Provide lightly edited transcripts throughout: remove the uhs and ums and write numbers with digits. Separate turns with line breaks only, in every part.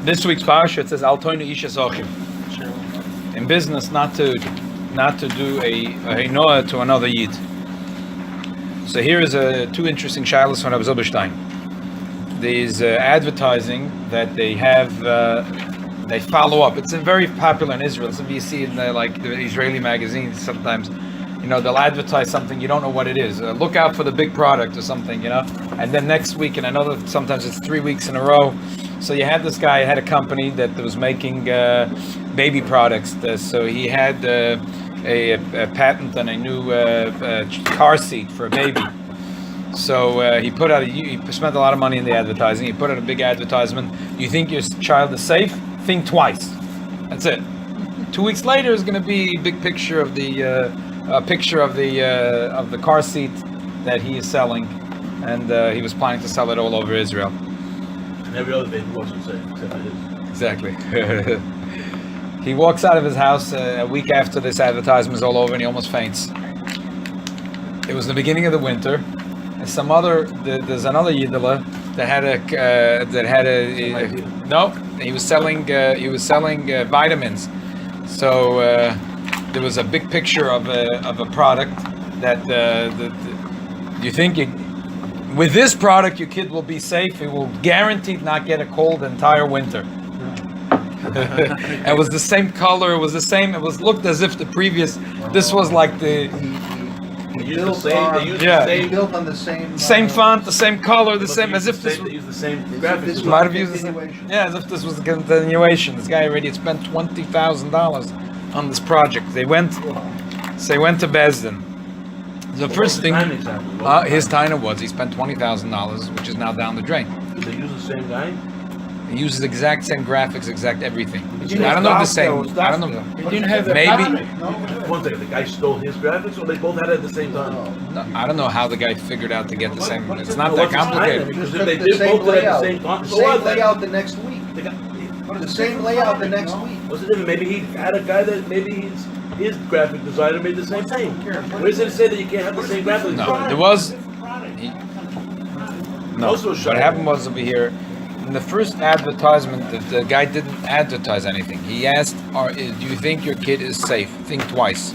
This week's Parsha, it says Al Toinu Isha Zochim. In business, not to do a Heinoah to another Yid. So here is two interesting Sheilos from Rabbi Zilberstein. There's advertising that they have, they follow up. It's very popular in Israel. So you see in the Israeli magazines sometimes, they'll advertise something, you don't know what it is. Look out for the big product or something, and then next week and another, sometimes it's 3 weeks in a row. So you had this guy, had a company that was making baby products. So he had a patent on a new car seat for a baby. So he spent a lot of money in the advertising. He put out a big advertisement. You think your child is safe? Think twice. That's it. 2 weeks later is going to be a big picture of the car seat that he is selling, and he was planning to sell it all over Israel.
And every other baby wasn't safe, except for his.
Exactly. He walks out of his house a week after this advertisement is all over, and he almost faints. It was the beginning of the winter, and there's another Yidela that had he was selling vitamins. So there was a big picture of a product that you think with this product your kid will be safe. It will guaranteed not get a cold the entire winter. It was the same color. It was the same. It looked as if the previous. This was like the.
They used the
built on the same.
Same font, the same color, the same. As if this.
They used the same graphics.
Might have used the same. Yeah, as if this was a continuation. This guy already had spent $20,000 on this project. They went to Bezdin. The first thing, his taina was he spent $20,000, which is now down the drain.
Did they use the same guy?
He uses the exact same graphics, exact everything. I don't know the same. I don't know.
It didn't have
Maybe.
One second, the guy stole his graphics, or they both had it at the same time?
No, I don't know how the guy figured out to get the same. It's not that complicated.
Because if they did both at the same time,
same layout the next week. The same layout the next week.
What's the difference? Maybe he had a guy that his graphic designer made the same thing. Where does it say that you can't have the same graphic designer?
No, there was. What happened was over here. In the first advertisement, the guy didn't advertise anything. He asked, do you think your kid is safe? Think twice.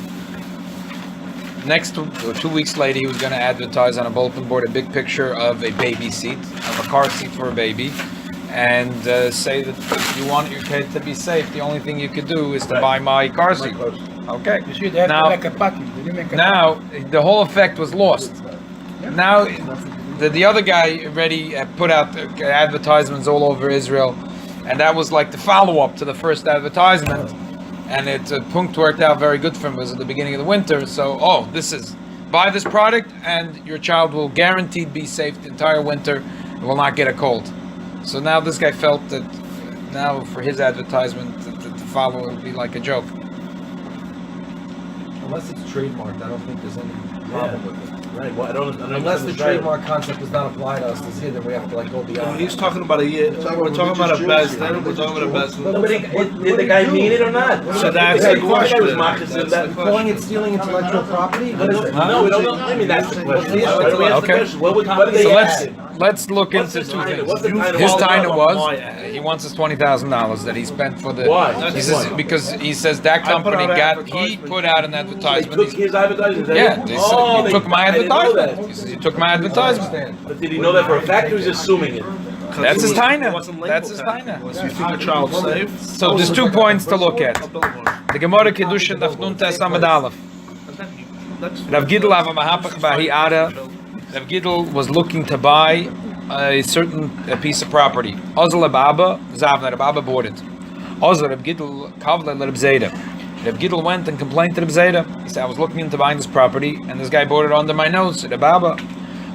Next, 2 weeks later, he was going to advertise on a bulletin board a big picture of a baby seat, of a car seat for a baby, and say that if you want your kid to be safe, the only thing you could do is to buy my car seat. Okay. Now, the whole effect was lost. Now, the other guy already put out advertisements all over Israel, and that was like the follow-up to the first advertisement, and Punkt worked out very good for him. It was at the beginning of the winter, so buy this product and your child will guaranteed be safe the entire winter and will not get a cold. So now this guy felt that now for his advertisement to follow it would be like a joke.
Unless it's trademarked, I don't think there's any problem with it.
Right, well, I don't
Unless the trademark concept does not apply to us this year, then we have to go beyond.
He's talking about a year. We're talking about a best. We're talking about a best.
Did the guy mean it or not?
So that's the question.
Calling it stealing intellectual property? What is it?
No, we don't know. I mean, that's the question.
Okay.
What did they add?
Let's look into two things. His taina was he wants his $20,000 that he spent for the.
Why?
He says because he says that company he put out an advertisement.
He took his advertisement.
Yeah, he took my advertisement. He says he took my advertisement.
But did he know that for a fact, or he's assuming it?
That's his taina. That's his taina.
So you think a child's safe?
So there's 2 points to look at. The Gemara Kedusha Daf Nun Tes Amud Aleph. Rav Gidl Avamahapach Bahi Ada. Rav Gidl was looking to buy a piece of property. Ozal Ababa, Zavna, Ababa bought it. Ozal Rav Gidl Kavla Rav Zeda. Rav Gidl went and complained to Rav Zeda. He said, I was looking into buying this property, and this guy bought it under my nose. Rav Abba.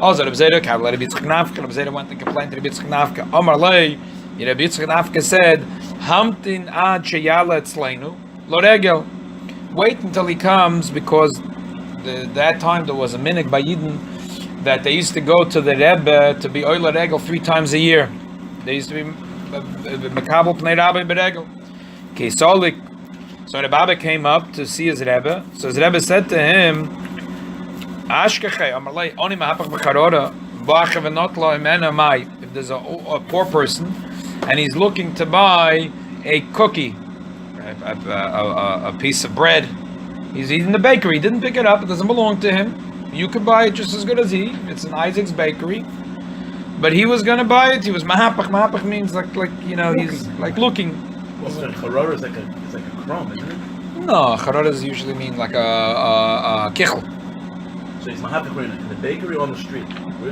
Ozal Rav Zeda Kavla Rav Yitzchak Nafka. Rav Zeda went and complained to Rav Yitzchak Nafka. Omar Lei, Rav Yitzchak Nafka said, Hamtin ad sheyala etzleinu lo regel. Wait until he comes, because that time there was a minhag by Yidden that they used to go to the Rebbe to be oila regel 3 times a year. They used to be mekabel pnei Rabbi beregel. Kesolik. So the Rabbi came up to see his Rebbe. So his Rebbe said to him, Ashkechei, Amalei, Oni mahapach b'charora, v'achav enot lo imena mai. If there's a poor person, and he's looking to buy a cookie, a piece of bread. He's eating the bakery. He didn't pick it up. It doesn't belong to him. You could buy it just as good as he. It's in Isaac's bakery. But he was going to buy it. He was mahapach. Mahapach means like he's like looking.
Well, charara is like a crumb, isn't it?
No, chararas usually mean like a kichl.
So he's mahapach in the bakery or on the street?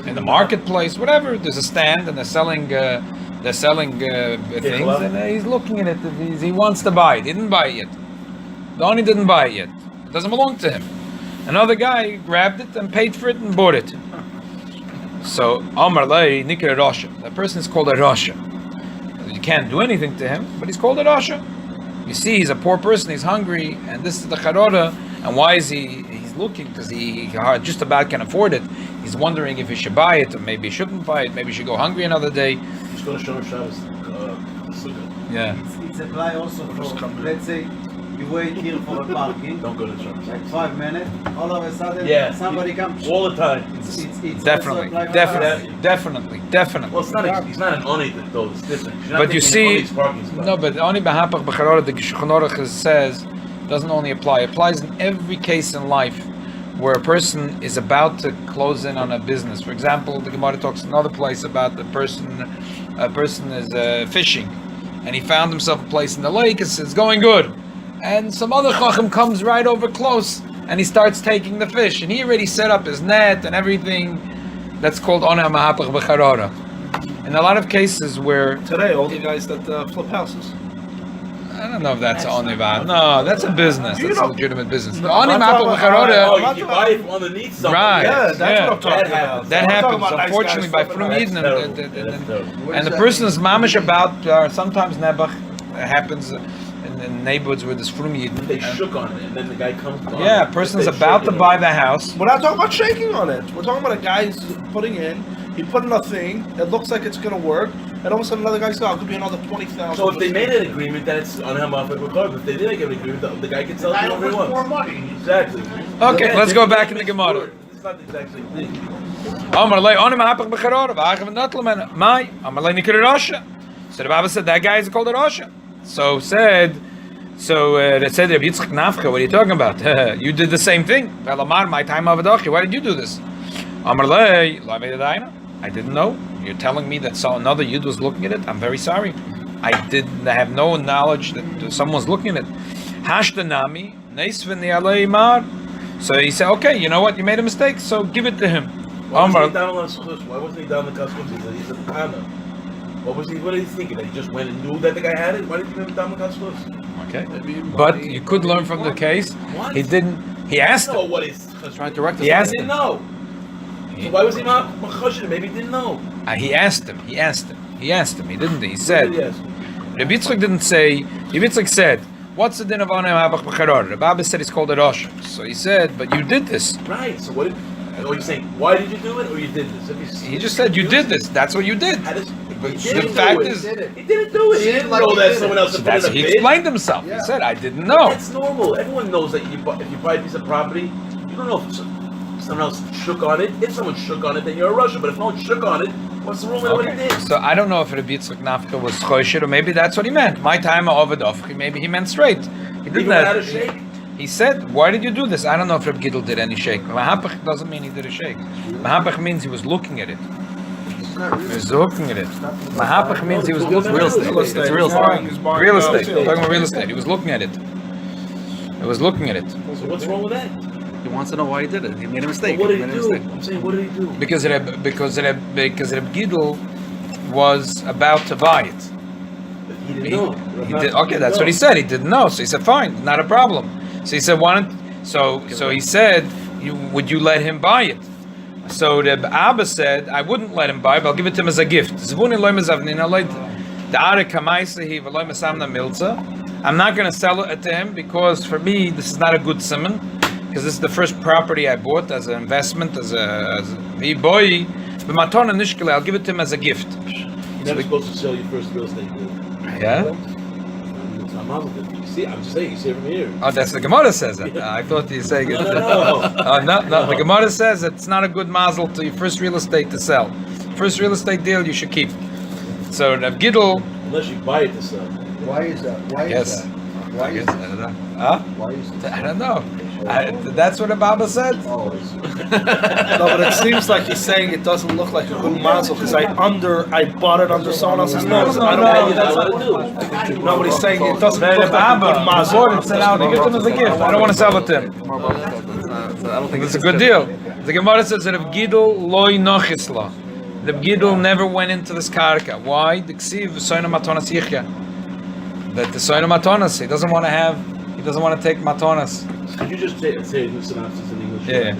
In the marketplace, whatever. There's a stand and they're selling things, and he's looking at it. He wants to buy it. He didn't buy it yet. The owner didn't buy it yet. It doesn't belong to him. Another guy grabbed it and paid for it and bought it. So Amar Lei Nikra Rasha. That person is called a Rasha. You can't do anything to him, but he's called a Rasha. You see, he's a poor person. He's hungry, and this is the charora. And why is he? He's looking because he just about can afford it. He's wondering if he should buy it, or maybe he shouldn't buy it. Maybe he should go hungry another day.
He's going to show Shabbos.
Yeah.
It's apply also for, let's say, you wait here for a parking.
Don't go to Shabbos.
Like 5 minutes, all of a sudden, somebody comes.
All the time.
It's
Definitely.
also
Well,
it's not. He's not an oni that though. It's different.
But you see, no, but only behapach b'charora the Shulchan Aruch says doesn't only apply. It applies in every case in life where a person is about to close in on a business. For example, the Gemara talks another place about the person. A person is fishing, and he found himself a place in the lake. It's going good, and some other chacham comes right over close, and he starts taking the fish, and he already set up his net and everything. That's called ona mahapach b'charora. In a lot of cases where
Today, all the guys that flip houses.
I don't know if that's only bad. No, that's a business. That's a legitimate business.
No,
Oni
I'm
mahapach
talking
b'charora.
Oh, you buy it from underneath something.
Right.
Yeah, that's what I'm talking about.
That
I'm talking
happens,
about nice
unfortunately,
guys
by
flipping
Frum
houses.
Yidden. And the person is mamish about, sometimes Nebuch happens in neighborhoods where there's Frum Yidden.
They shook on it, and then the guy comes.
Yeah, a person's about to buy the house.
We're not talking about shaking on it. We're talking about a guy who's putting in. He put in a thing. It looks like it's going to work, and all of a sudden another guy says, "Oh, it could be another 20,000."
So if they made an agreement, then it's on him off the card. If they didn't get an agreement, the guy can sell it to whoever he wants.
more money.
Exactly.
Okay, let's go back in the Gemara.
It's not the exact same thing.
Amar lei oni mahapach b'charora v'achav not lemen mai Amar lei nikra Rasha. So the Baba said that guy is called a Rasha. So they said Rabbi Yitzchak Nafcha, what are you talking about? You did the same thing. Velamar my time avadachi. Why did you do this? Amar lei lo avedayna. I didn't know. You're telling me that another Yid was looking at it? I'm very sorry. I have no knowledge that someone was looking at it. Hashtanami, neisvin the alei mar. So he said, okay, you know what? You made a mistake, so give it to him.
Why wasn't he down on Why wasn't he down the customs? He's a Tana. What is he thinking? That he just went and knew that the guy had it? Why didn't he give him down the customs?
Okay. But you could learn from the case.
What?
He didn't. He asked
know
him.
what he's
Trying to direct us.
He asked
He
him.
didn't know. So why was he not machashir? Maybe he didn't know.
He asked him. He didn't. He said.
What did he ask?
Rabbi Yitzchak didn't say. Rabbi Yitzchak said, "What's the din of Anam Habach B'Charor?" The Baba said he's called a Rosh. So he said, "But you did this."
Right. So what? Are you saying why did you do it, or you did this?
He just said you did this. That's what you did.
The
fact is,
he didn't do it. He didn't know that someone else had put in a
he
bid.
explained himself. He said, "I didn't know."
That's normal. Everyone knows that if you buy a piece of property, you don't know if someone else shook on it. If someone shook on it, then you're a Russian. But if no one shook on it, what's the wrong with what he did?
So I don't know if Rabbi Yitzchak Nafka was choshir, or maybe that's what he meant. My time over dofchi. Maybe he meant straight. He didn't
have a shake.
He said, "Why did you do this?" I don't know if Reb Gidl did any shake. Mahapach doesn't mean he did a shake. Mahapach means he was looking at it. He was looking at it. Mahapach means he was looking at it. Real estate. It's real estate. Real estate. We're talking about real estate. He was looking at it. He was looking at it.
So what's wrong with that?
He wants to know why he did it. He made a mistake.
What did he do? I'm saying, what did he do?
Because Reb Gidl was about to buy it.
He didn't know.
He did, okay, that's what he said. He didn't know. So he said, fine, not a problem. So he said, so he said, would you let him buy it? So the Abba said, I wouldn't let him buy it, but I'll give it to him as a gift. I'm not going to sell it to him because for me, this is not a good simon. Because this is the first property I bought as an investment, as a boy. I'll give it to him as a gift.
You're never supposed to sell your first real estate deal.
Yeah?
It's not mazel. You see, I'm just saying, you see it from here.
Oh, that's the Gemara says it. I thought you were saying it. No. The Gemara says it's not a good mazel to your first real estate to sell. First real estate deal you should keep. So Rav Gidl
unless you buy it to sell.
Why is that? Why
Yes.
is that? Why
I
is
guess, I don't know. Huh?
Why is that?
I don't know. That's what the Baba said.
Oh, it's,
No, but it seems like he's saying it doesn't look like a good Marsov because I bought it under someone else's name.
No,
I don't
no,
know.
That's what it do.
No, but he's saying it doesn't
The
look like a
Baba
good Marsov.
bought it, sent out, he gives him as a gift. I don't want to sell it to him.
I don't think
It's a good deal. The Gemara says that if Gidul loy nochisla, the Gidul never went into this karka. Why? The ksiv soina matonas yichya. That the soina matonas, he doesn't want to take matonas.
Could you just say a new synopsis in English?
Yeah.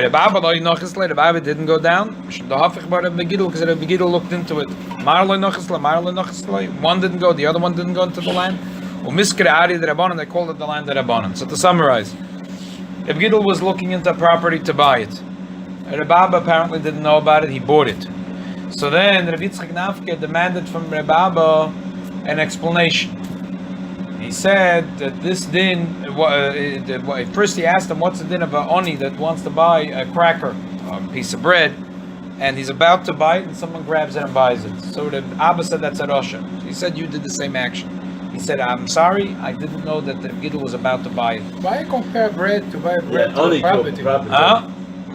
The Baba loy nochisla, the Baba didn't go down. The hafich bar of the Gidul, because the Gidul looked into it. Mar loy nochisla. One didn't go, the other one didn't go into the land. Umiskre ari the Rabbanon, they called it the land of the Rabbanon. So to summarize, if Gidul was looking into property to buy it, Rabbi apparently didn't know about it, he bought it. So then Rabbi Yitzchak Nafke demanded from Rabbi an explanation. He said that this din, first he asked him what's the din of an oni that wants to buy a cracker, a piece of bread, and he's about to buy it and someone grabs it and buys it. So the Abba said that's a Rasha. He said you did the same action. He said, I'm sorry, I didn't know that the Gidul was about to buy it.
Why compare bread to buy bread to
Only
a property?
Huh?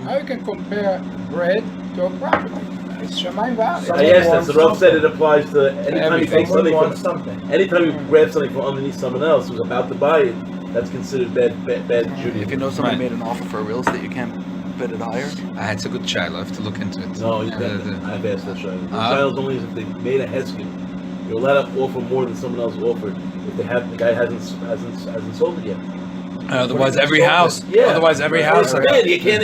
How you can compare bread to a property? It's Shemayim V'Aretz.
Yes, that's the Rav said it applies to anytime you take something
wants
from
something.
anytime you grab something from underneath someone else who's about to buy it, that's considered bad Judaism.
If you know somebody
Right.
made an offer for a real estate, you can't bid it higher.
It's a good child, I have to look into it.
No, I've asked that Shiloh. The
Ah.
Shiloh's only is if they made a heskin. You're allowed to offer more than someone else offered if the guy hasn't sold it yet.
Otherwise, every house.
Yeah.
Otherwise, every house.
It's a bid. You can't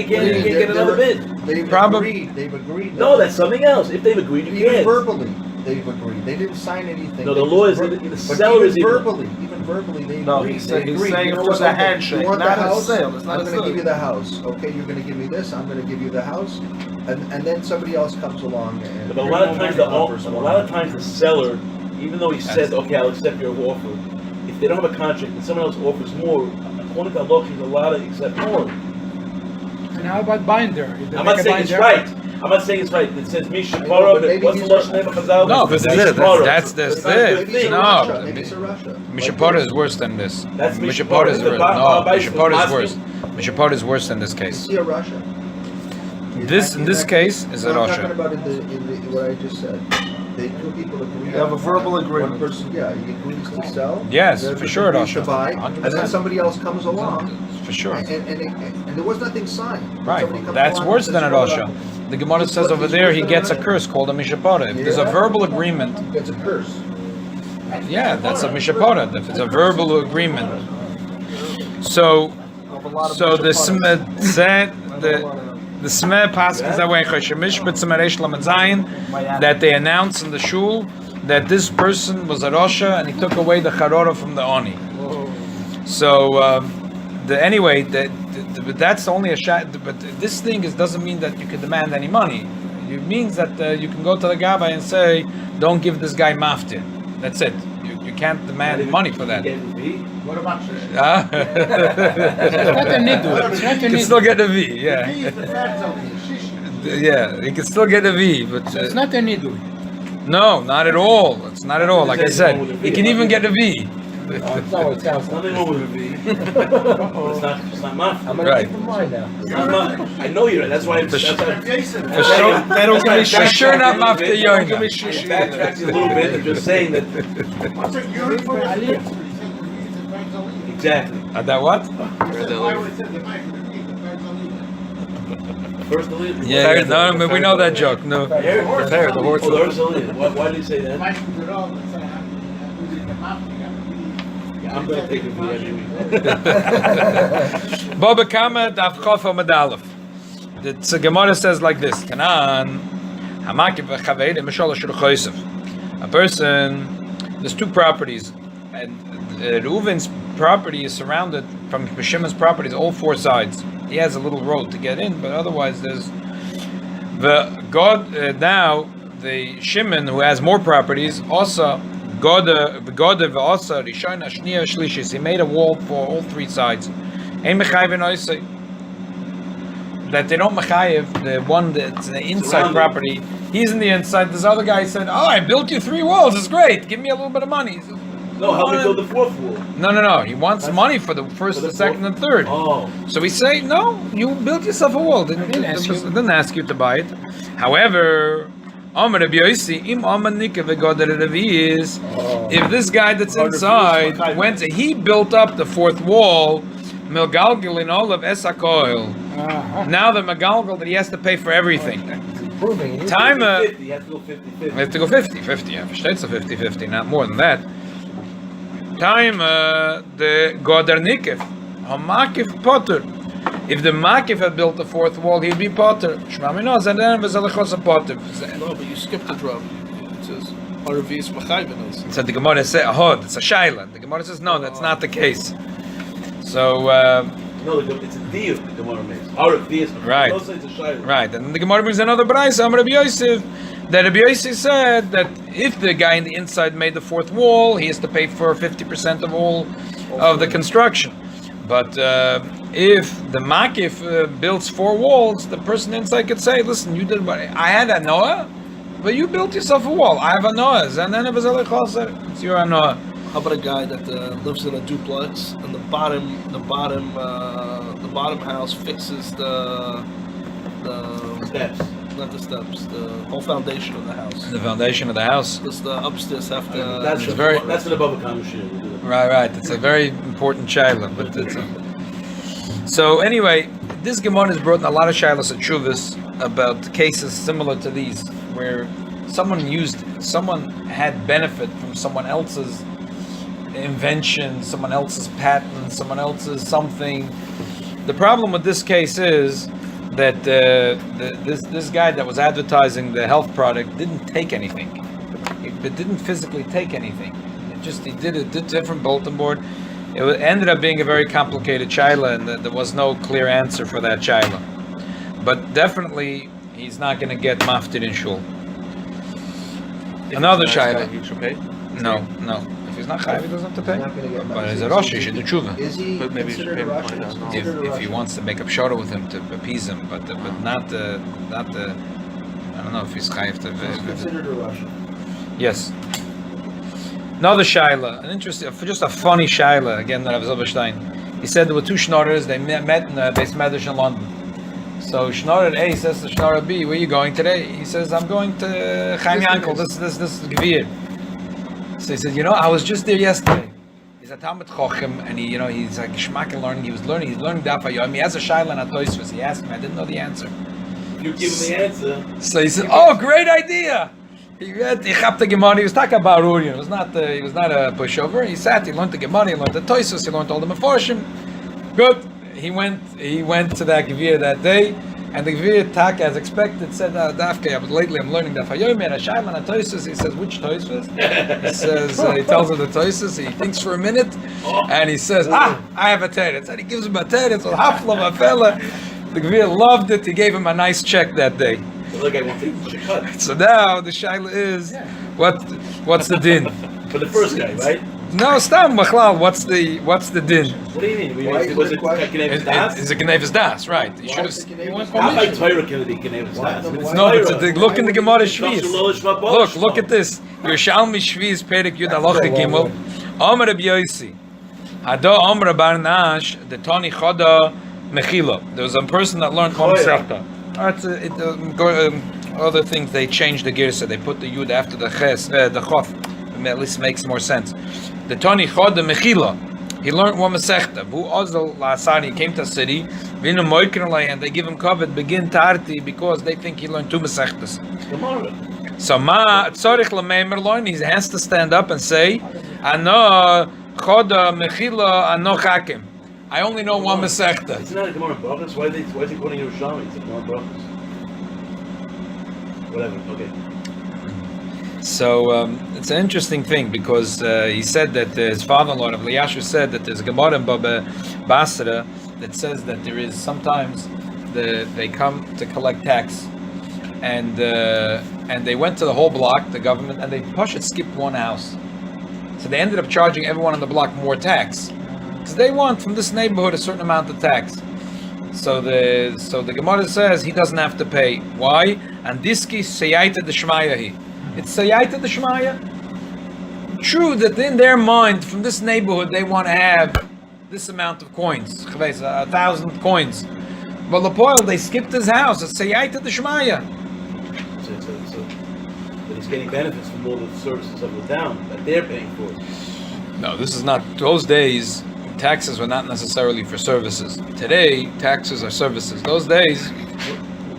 get another bid.
They've
Probably-
agreed. They've agreed.
No, that's something else. If they've agreed, you
Even
can't.
verbally, they've agreed. They didn't sign anything.
No, the
They
law
just
is
ver-
the
but
seller is
even
even-
verbally, they
No,
agreed.
he's
They
saying
agreed.
if
You know
it was
what?
a
Okay,
handshake,
you want
not
the
a
house?
sale. It's not
I'm
a
going to
sale.
give you the house. Okay, you're going to give me this. I'm going to give you the house, and then somebody else comes along and.
But a lot of times the seller, even though he says, okay, I'll accept your offer, if they don't have a contract and someone else offers more, according to Allah, he's allowed to accept more.
And how about binder? If they
I'm
make
not
a
saying it's
binder-
right. I'm not saying it's right. It says Misha
but
Parah.
maybe
What's the
he's
lashon
right.
name of Chazal?
No, this is
Misha
it.
Parah.
That's
It's not a good
Maybe
thing.
it's a
No.
Russia. Maybe it's a Russia.
Mishapot is worse than this.
That's
Mishapot is
The
worse.
Ba-
No,
Ba-
Mishapot is
asking-
worse. Mishapot is worse than this case.
See a Russia.
In this case is a
I'm
Rasha.
talking about in the what I just said. They two people agree.
They have a verbal agreement.
One person, he agrees to sell.
Yes,
the other
for
person
sure,
agrees to
Rasha.
buy,
100%.
and then somebody else comes along,
For sure.
and there was nothing signed.
Right.
Somebody comes
That's
along
worse
and
than a
says,
Rasha. The Gemara says over there he gets a curse called a Mishapot. If there's a verbal agreement,
It's a curse.
yeah, that's a Mishapot. If it's a verbal agreement. So the Smeh Paskins away that they announced in the shul that this person was a Rasha and he took away the Charora from the Oni. So that's only a shot. But this thing doesn't mean that you can demand any money. It means that you can go to the Gabbai and say, don't give this guy maftir. That's it. You can't demand money for that.
What about
It's not a nidu. It's not a
You can
nidu.
still get a V, yeah. Yeah, you can still get a V, but
It's not a nidu.
no, not at all. It's not at all. Like I said, you can even get a V.
No, it sounds
Nothing wrong with it. It's not mafia.
I'm gonna
Right.
keep in mind now.
It's not mafia. I know you're right. That's why I'm.
For sure.
They don't give me
For sure not mafia
They don't give me
yoina.
shishi
Backtrack
either.
a little bit and just saying that. Exactly.
That what?
First the lead.
Yeah, no, we know that joke. No.
The horse.
Oh, the horse the lead. Why did he say that? Yeah, I'm gonna take it for you.
Baba Kama Daf Chofa Medalef. The Gemara says like this: Tanan Hamakiv v'Chaved Mishal Shul Chosev. A person, there's two properties, and Reuven's property is surrounded from Shimon's properties, all four sides. He has a little road to get in, but otherwise there's the God. Now the Shimon, who has more properties, also God also Rishona Shnia Shlishis. He made a wall for all three sides. Ein mechayev noisei. That they don't mechayev the one that's the inside
Surrounded.
property He's in the inside. This other guy said, "Oh, I built you 3 walls. It's great. Give me a little bit of money." He said,
No, help me build the 4th wall.
No. He wants money for the first,
For
the
the
second,
4th?
and third.
Oh.
So we say, no, you built yourself a wall. Didn't ask you to buy it. However, if this guy that's inside he built up the 4th wall, Milgalgil in all of Esakoil. Now the Megalgal that he has to pay for everything.
Proving.
Time.
50, you have to go 50-50.
We have to go 50-50. Yeah, versteht's a 50-50, not more than that. Time the Goder Nikif, Hamakif Potter. If the Makif had built the 4th wall, he'd be Potter. Shmaminos, and then was Alechos a Potter.
No, but you skipped the drum. It says Aravis Machayvenos.
So the Gemara says, oh, it's a Shaila. The Gemara says, no, that's not the case. So,
No, it's a deal the Gemara makes. Aravis.
Right.
Don't say it's a shayla.
right, and the Gemara brings another Braisa, Rabbi Yosef, that Rabbi Yosef said that if the guy in the inside made the 4th wall, he has to pay for 50% of all of the construction. But if the Makif builds 4 walls, the person inside could say, listen, you did what I had a Noah, but you built yourself a wall. I have a Noah, and then it's your Noah.
How about a guy that lives in a duplex and the bottom house fixes the
Steps.
not the steps, the whole foundation of the house.
The foundation of the house.
Because the upstairs have to.
That's
very-
That's an above a Kamashir.
Right. It's a very important shaila, but it's so anyway. This Gemara has brought in a lot of shailas and shuvas about cases similar to these, where someone had benefit from someone else's invention, someone else's patent, someone else's something. The problem with this case is that this guy that was advertising the health product didn't take anything. It didn't physically take anything. He did a different bulletin board. It ended up being a very complicated shaila, and there was no clear answer for that shaila. But definitely, he's not going to get mafted in shul. Another shaila.
He should pay.
No. If he's not chayav, he doesn't have to pay.
He's not gonna get
But
mafted.
as a rosh, he should do tshuva.
Is he
But maybe you should
considered
pay
a
him
Russian?
$20,000.
If he wants to make up shora with him to appease him, but not the I don't know if he's chayav
He's
to.
considered a Russian.
Yes. Another shaila, an interesting, just a funny shaila again. Rav Zilberstein. He said there were 2 schnorrers. They met in the Beis Medrash in London. So schnorrer A says to schnorrer B, "Where are you going today?" He says, "I'm going to Chaim Yankel. This is Gevir." So he said, "I was just there yesterday." He's a Talmud Chochem, and he's like Shmak and learning. He's learning Daf Hayom. He has a shaila and a toisvus. He asked me. I didn't know the answer.
You give him the answer.
So he said, "Oh, great idea." He read the Gemara. He was talking about Urian. He was not a pushover. He sat. He learned the Gemara. He learned the Toisus. He learned all the Meforshim. Good. He went to that Gevir that day, and the Gevir Tak, as expected, said, "Dafke, but lately I'm learning Daf Hayom and a Shaila and a Toisus." He says, "Which Toisus?" He says, he tells him the Toisus. He thinks for a minute, and he says, "I have a teretz." And he gives him a teretz. Hafla Mafela. The Gevir loved it. He gave him a nice check that day.
The other guy wants to cut.
So now the shaila is, what's the din?
For the first guy, right?
No, stam machlal. What's the din?
What do you mean?
Why is
Was
it
it
a question?
Knev's Das?
Is it Knev's Das? Right. You
Why
should
is
have.
the Canadian-
How about Torah can be Knev's Das?
No, it's look in the Gemara Shviz.
Look,
Look at this. Yerushalmi Shviz Perek Yud Aloche Gimel. Omer Rabbi Yosi. Hado Omer Bar Nash. The Toni Choda Mechila. There was a person that learned Chom Sechta. Other things they changed the girsa. They put the Yud after the Ches, the Chof. At least makes more sense. The Toni Choda Mechila. He learned one Masechta. Vu Ozel Lasani came to a city. Vinu Moikrelay, and they give him covet begin Tarti because they think he learned 2 Masechtas. So Ma Tzorich Lameimer learn. He has to stand up and say, "Ano Choda Mechila Ano Chakim." I only know 1 Masechta.
It's not a Gemara Brachas. Why is he quoting Yerushalmi? It's a Gemara Brachas. Whatever. Okay.
So it's an interesting thing because he said that his father-in-law, Rav Eliashu, said that there's a Gemara in Baba Basra that says that there is sometimes they come to collect tax, and they went to the whole block, the government, and they skipped 1 house. So they ended up charging everyone on the block more tax because they want from this neighborhood a certain amount of tax. So the Gemara says he doesn't have to pay. Why? And diski seyaita d'shmayahi. It's seyaita d'shmaya. True that in their mind, from this neighborhood, they want to have this amount of coins, 1,000 coins. But Lepoil, they skipped his house. It's seyaita d'shmaya.
So he's getting benefits from all the services of the town that they're paying for.
No, this is not. Those days, taxes were not necessarily for services. Today, taxes are services. Those days,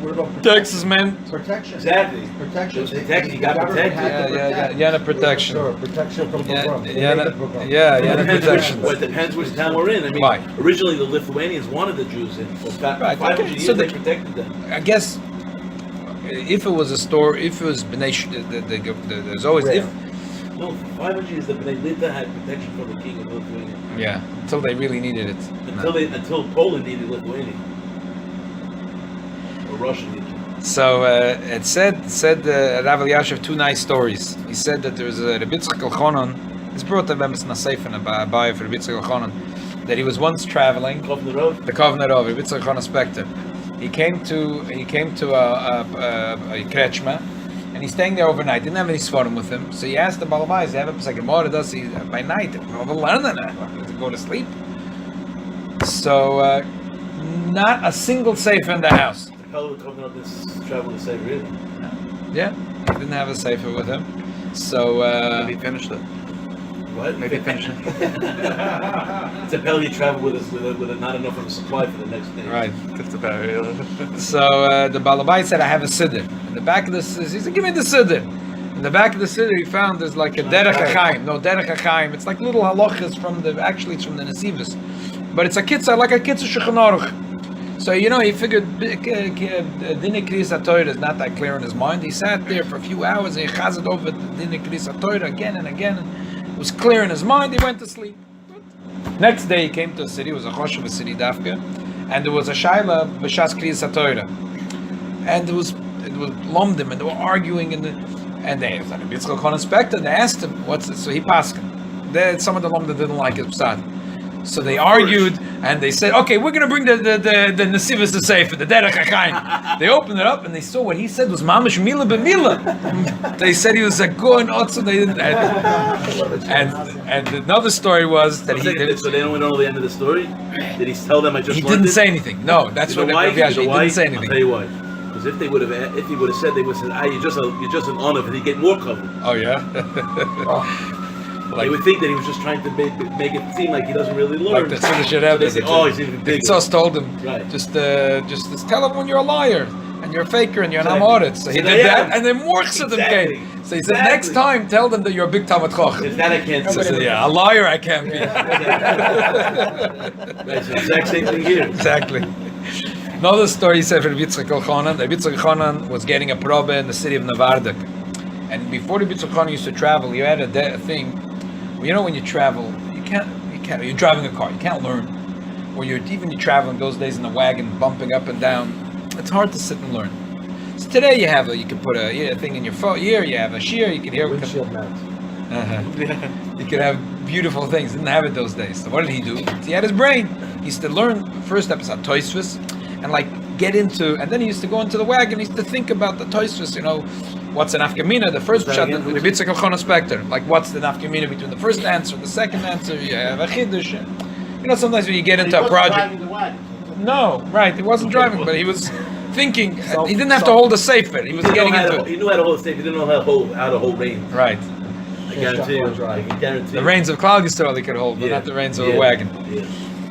What about
taxes meant.
protection?
Exactly.
Protection.
It was protection. You got
government
protected.
had to protect.
Yeah, protection.
Sure, protection from
Yeah,
Pogrom. They
yeah,
made it Pogrom.
yeah,
It depends
protection.
Well, it depends which town we're in. I mean,
Why?
originally the Lithuanians wanted the Jews in. For
Right,
500
okay,
years
so
they
the-
protected them.
I guess if it was a store, if it was B'nai, there's always if.
No, 500 years the Bnei Lita had protection from the king of Lithuania.
Yeah, until they really needed it.
Until Poland needed Lithuania. Or Russia needed it.
So it said Rav Elyashiv two nice stories. He said that there was a Rabbi Yochanan. It's brought to Bemis Nasef and a Abai for Rabbi Yochanan that he was once traveling.
Covenant Road.
The Covenant of Rabbi Yochanan Spector. He came to a krechma, and he's staying there overnight. Didn't have any svarim with him, so he asked the Balabais, "Does he have a second Gemara? Does he by night? Does he go to sleep?" So not a single sefer in the house.
The fellow who Covenant Road is traveling to save really.
Yeah, he didn't have a sefer with him. So
Maybe finished it.
What?
Maybe finish it.
It's a Pele travel with a not enough of a supply for the next day.
right.
Just about, yeah.
So the Balabai said, "I have a siddur." In the back of the siddur, he said, "Give me the siddur." In the back of the siddur, he found there's like a derech hachaim. No, derech hachaim. It's like little halachas from the. Actually, it's from the Nesivos, but it's a kitzah, like a kitzah Shulchan Aruch. So he figured Dinei Kriyas HaTorah is not that clear in his mind. He sat there for a few hours and he chazed over the Dinei Kriyas HaTorah again and again. It was clear in his mind. He went to sleep. Next day he came to a city. It was a choshev city dafka, and there was a shaila b'shas Kriyas HaTorah, and it was lomdim, and they were arguing, and they was like a Yitzchak Khan inspector. They asked him what's this? So he passed. Some of the lomdim didn't like his psad. So they argued, and they said, "Okay, we're going to bring the Nesivos to Sefer, the Derech HaChaim." They opened it up, and they saw what he said was Mamish Mila B'Mila. They said he was a Goen Otzo. They didn't. And another story was that he did.
So they don't know the end of the story. Did he tell them I just?
He
learned
didn't
it?
say anything. No, that's
You know
what
why?
Rabbi Yasha,
You know
he
why?
didn't say
I'll tell
anything.
you why. Because if he would have said, they would have said, "Ah, you're just an honor," and he'd get more cover.
Oh yeah.
They would think that he was just trying to make it seem like he doesn't really learn.
Like the Siddur should have
They
this.
say, "Oh, he's even
The
bigger."
Tzos told him,
Right.
just tell him when you're a liar and you're a faker and you're an
Exactly.
amoritz. So he
So
did
yeah.
that, and then more Chassidim
Exactly.
came. So he said,
Exactly.
next time, tell them that you're a big Talmud Chacham.
If that I can't
So I
say.
said, yeah, a liar I can't be.
Right, it's the exact same thing here.
Exactly. Another story said for Rabbi Yochanan. Rabbi Yochanan was getting a probe in the city of Navardik, and before Rabbi Yochanan used to travel, you had a thing. You know, when you travel, you can't. You're driving a car, you can't learn. Or you're traveling those days in the wagon, bumping up and down. It's hard to sit and learn. So today you can put a thing in your phone. Here you have a shear. You can hear.
Windshield mount.
You could have beautiful things. Didn't have it those days. So what did he do? He had his brain. He used to learn first episode Tosfos, and get into. And then he used to go into the wagon. He used to think about the Tosfos. What's an afkamina? The first shot, the Rabbi Yochanan Spector. What's the afkamina between the first answer, the second answer? You have a chiddush. Sometimes when you get into a project. No, right. He wasn't driving, but he was thinking. He didn't have to hold a sefer. He was getting into it.
He knew how to hold a safe. He didn't know how to hold reins.
Right.
I guarantee you. I can guarantee
The
you.
reins of Klal Yisrael he could hold, but not the reins of a wagon.
Yeah.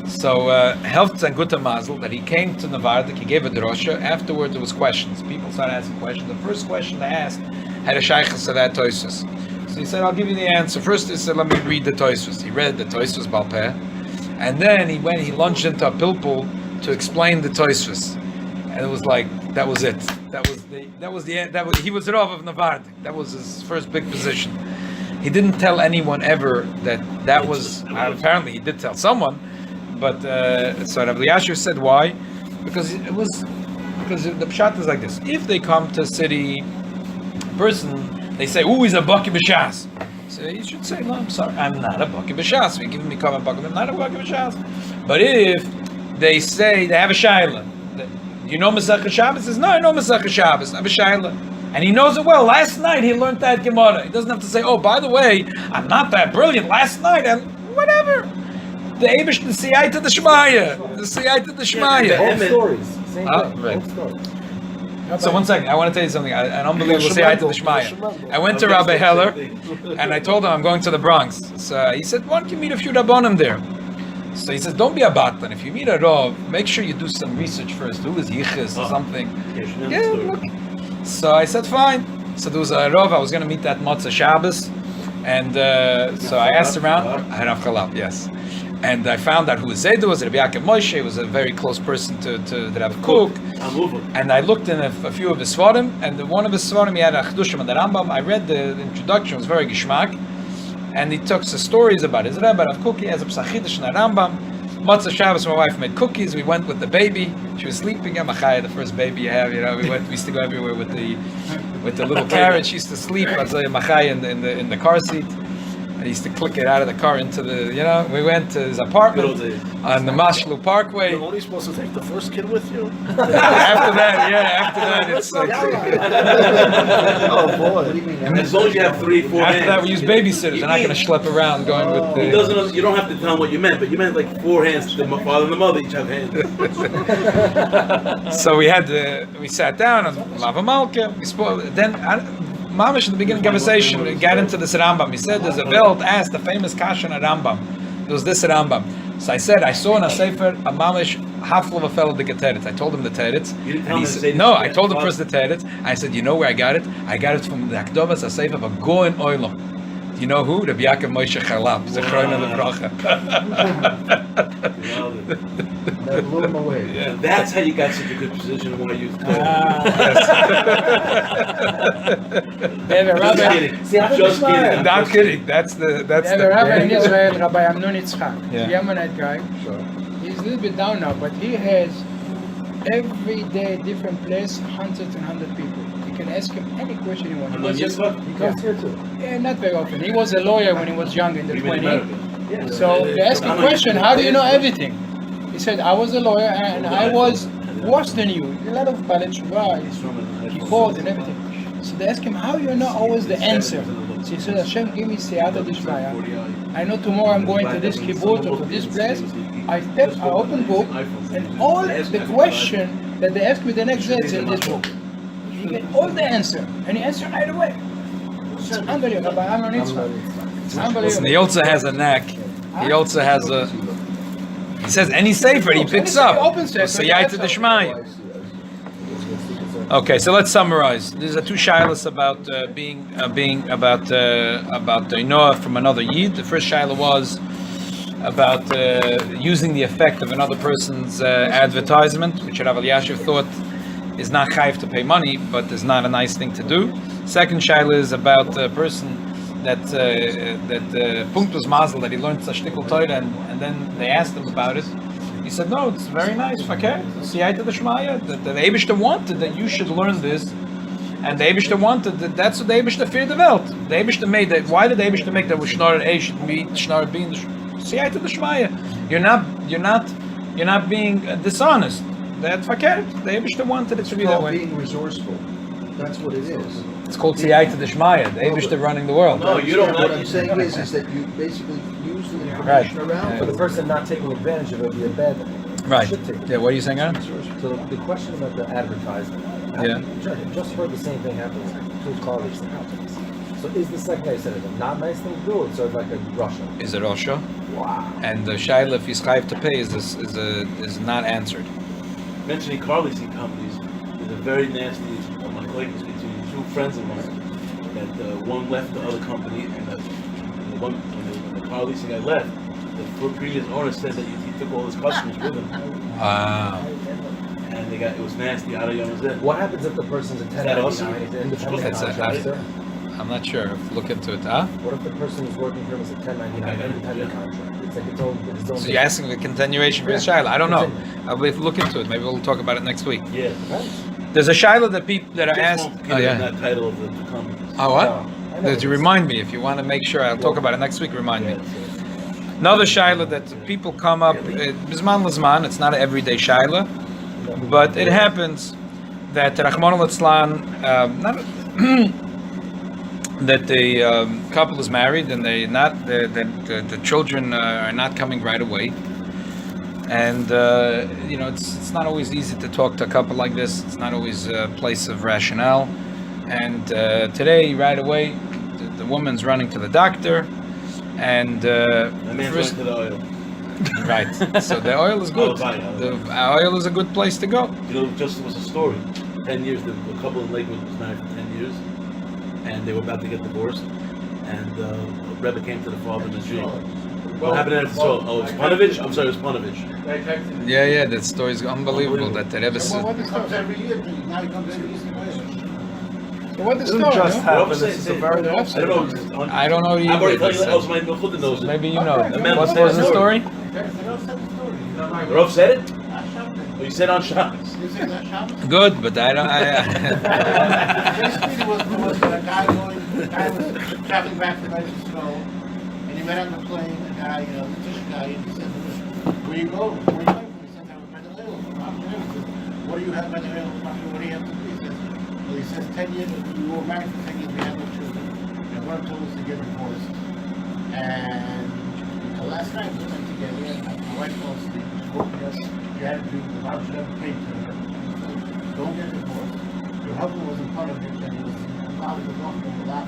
So helped and Gutta Mazel that he came to Navardik, he gave a drosha. Afterward there was questions. People started asking questions. The first question they asked had a shaykhus to that Tosfos. So he said, "I'll give you the answer." First he said, "Let me read the Tosfos." He read the Tosfos Balpeh, and then he lunged into a pilpul to explain the Tosfos, and it was that was it. He was Rav of Navardik. That was his first big position. He didn't tell anyone ever that was. Apparently he did tell someone. But so Rabbi Yasher said why? Because the pshat is like this: if they come to a city person, they say, "Ooh, he's a baki b'shas." So you should say, "No, I'm sorry, I'm not a baki b'shas." You give me common baki, I'm not a baki b'shas. But if they say they have a Shaila. You know Masechah Shabbos? He says, no, I know Masechah Shabbos. I have a Shaila. And he knows it well. Last night he learned that Gemara. He doesn't have to say, oh, by the way, I'm not that brilliant. Last night, and whatever. The Abish, the Siyai to the Shmaya. The Siyai to the Shmaya.
Old stories. Same thing.
Right.
Old stories.
So one second, I want to tell you something. An unbelievable Siyai to the Shmaya. I went to Rabbi Heller, and I told him I'm going to the Bronx. So he said, why don't you meet a few Rabbonim there? So he says, don't be a Batan. If you meet a Rav, make sure you do some research first. Who is Yichus or something? Yeah, look. So I said, fine. So there was a Rav, I was going to meet that Motzah Shabbos. And so I asked around. Harav Chalab, yes. And I found out who his Zaydu was. Rabbi Yaakov Moshe was a very close person to the Rav Kook. And I looked in a few of his Svarim. And one of his Svarim, he had a Chedushim on the Rambam. I read the introduction, it was very geschmack. And he took some stories about his Rebbe, Rav Kook. He has a Psachidish in the Rambam. Motzah Shabbos, my wife made cookies. We went with the baby. She was sleeping. Machaya, the first baby you have. We used to go everywhere with the little carriage. She used to sleep. Machaya in the car seat. I used to click it out of the car into the. We went to his apartment on the Mashlu Parkway.
You're only supposed to take the first kid with you.
After that, it's like.
Oh boy!
What do you mean?
As long as you have 3-4 hands.
After that, we use babysitters. They're not going to schlep around going with the.
He doesn't. You don't have to tell him what you meant, but you meant like 4 hands. The father and the mother each have hands.
So we sat down on Lava Malka. We spoke. Then Mamish in the beginning conversation, we got into this Rambam. He said, there's a belt asked the famous Kasha in a Rambam. There was this Rambam. So I said, I saw in a Sefer a Mamish half of a fellow the Teretz. I told him the Teretz.
You didn't tell him to say
no, I told him first the Teretz. I said, you know where I got it? I got it from the Akdovas, a Sefer of a Goen Oilam. You know who? Rabbi Yaakov Moshe Chalab. Zechron Lebracha.
That blew him away.
Yeah.
That's how you got such a good position while you. Just kidding. Just kidding.
Not kidding. That's
They have a rabbi in
the.
Israel, Rabbi Amnon Yitzchak,
Yeah.
Yemenite guy. He's a little bit down now, but he has every day different place, hundreds and hundred people. You can ask him any question you want.
Amnon Yitzchak?
He comes here too.
Yeah, not very often. He was a lawyer when he was young in the 20s.
Yeah.
So they ask him a question, how do you know everything? He said, I was a lawyer and I was worse than you. A lot of Balet Shuvah, keyboard and everything. So they ask him, how do you know always the answer? So he said, Hashem, give me siyata d'shmaya. I know tomorrow I'm going to this kibbutz or to this place. I open book, and all the question that they ask me the next day is in this book. You get all the answer, and he answered right away. It's unbelievable. Rabbi Amnon Yitzchak. It's
Listen,
unbelievable.
he also has a knack. He also has a. He says any sefer he picks up. So Yaita Deshmai. Okay, so let's summarize. These are 2 shilas about Noah from another yid. The first shilah was about using the effect of another person's advertisement, which Rav Elyashiv thought is not chayv to pay money, but is not a nice thing to do. Second shilah is about a person that punkt was mazel, that he learned shtikul Torah, and then they asked him about it. He said, no, it's very nice, okay? Siyata d'shmaya, the Eibishter wanted that you should learn this, and the Eibishter wanted that. That's what the Eibishter feared the Welt. The Eibishter made that. Why did the Eibishter make that? Shnar A should be Shnar B. Siyata d'shmaya. You're not being dishonest. That's okay. The Eibishter wanted it to be that way.
Being resourceful. That's what it is.
It's called Siyata d'shmaya. The Eibishter running the world.
No, you don't.
What I'm saying is that you basically use the information around.
For the person not taking advantage of it would be a bad thing.
Right.
Should take
Yeah. What are you saying, Aaron?
So the question about the advertisement.
Yeah.
I just heard the same thing happen to colleagues and companies. So is the second guy said it a not nice thing to do? It's sort of like a Russia.
Is it Russia?
Wow.
And the shaila, if he's chayv to pay, is not answered.
Mentioning car leasing companies is a very nasty acquaintance between 2 friends of mine. That one left the other company, and when the car leasing guy left, the previous owner said that he took all his customers with him, and it was nasty. Out of Yom
What happens if the person's a 1099, he's an independent
It's a-
contractor?
I'm not sure. Look into it, huh?
What if the person who's working for him is a 1099 independent contractor? It's like its own
So you're asking the continuation for the shaila. I don't know. I'll look into it. Maybe we'll talk about it next week.
Yeah.
There's a shaila that people that are asked. Oh yeah.
That title of the company.
Oh what?
I know
Did you remind me? If you want to make sure, I'll talk about it next week. Remind me. Another shaila that people come up, Bisman Lazman, it's not an everyday shaila, but it happens that Rahman al-Islam, that the couple is married and the children are not coming right away. And it's not always easy to talk to a couple like this. It's not always a place of rationale. And today, right away, the woman's running to the doctor, and
The man's going to the oil.
right. So the oil is good. The oil is a good place to go.
Just was a story. 10 years, the couple in Lakewood was married for 10 years, and they were about to get divorced. And Rabbi came to the father in the dream. What happened after the soul? Oh, it's Panovich? I'm sorry, it was Panovich.
Yeah, that story is unbelievable. That the Rebbe said.
What is
Comes every year. Now he comes every year.
So what is
It
story?
just
no?
happened.
What
This is a very
I don't know.
I don't know
I've already
either.
told you. Also, my Mechut knows it.
Maybe you know.
Okay.
What was the story?
The
Rav said it? Oh, you said on Shabbos.
Good, but I don't.
Basically, there was a guy was traveling back from Mexico, and he met on the plane a guy, a British guy, and he said, "Where you go? Where you going?" He said, "I was Venezuela." What do you have Venezuela? What do you have to do? He says, 10 years, we were married for 10 years, we had no children. And one told us to get divorced. And until last night, we went together, and my wife fell asleep. She woke me up, she had to do the Bible should have paid to her. So, don't get divorced. Your husband was in front of him, and he was probably the doctor from Chabad.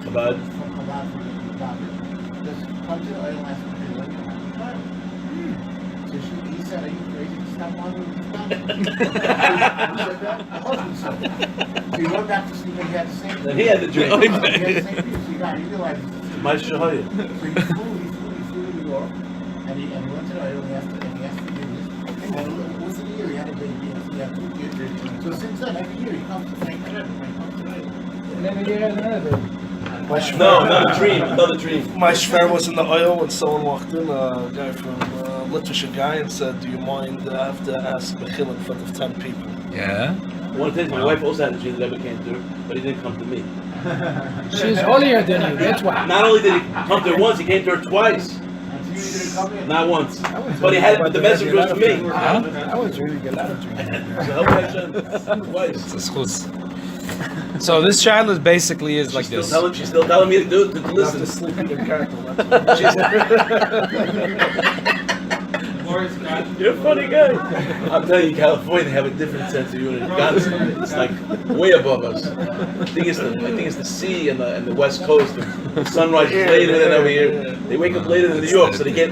Chabad?
From Chabad, from the doctor. Just come to the oil and ask for his wife to have a child. So he said, "Are you crazy to stop wandering with God?" So he went back to sleep and he had the same
Then he had the dream.
He had the same dream. So he realized
My Shahaya.
so he flew to New York and he went to the oil and he asked forgiveness. And within a year he had a baby and he had 2 kids. So since then, every year he comes to thank the Rebbe. He comes to the oil.
And then he has another baby.
No, another dream.
My shver was in the oil when someone walked in, a guy from Litvish guy, and said, "Do you mind? I have to ask Mechil in front of 10 people."
Yeah.
One thing, my wife also had a dream that Rebbe came to her, but he didn't come to me.
She's holier than you, that's why.
Not only did he come to her once, he came to her twice.
And so you didn't come in.
Not once. But the message was for me.
Huh?
I was really a lot of dreams.
So help Hashem. Twice.
It's a schus. So this child is basically like
She's
this.
still telling me to do to
You have to
listen.
sleep in your character.
You're a funny guy. I'm telling you, California, they have a different sense of unity. It's like way above us. I think it's the sea and the West Coast. The sunrise is later than over here. They wake up later than New York, so they get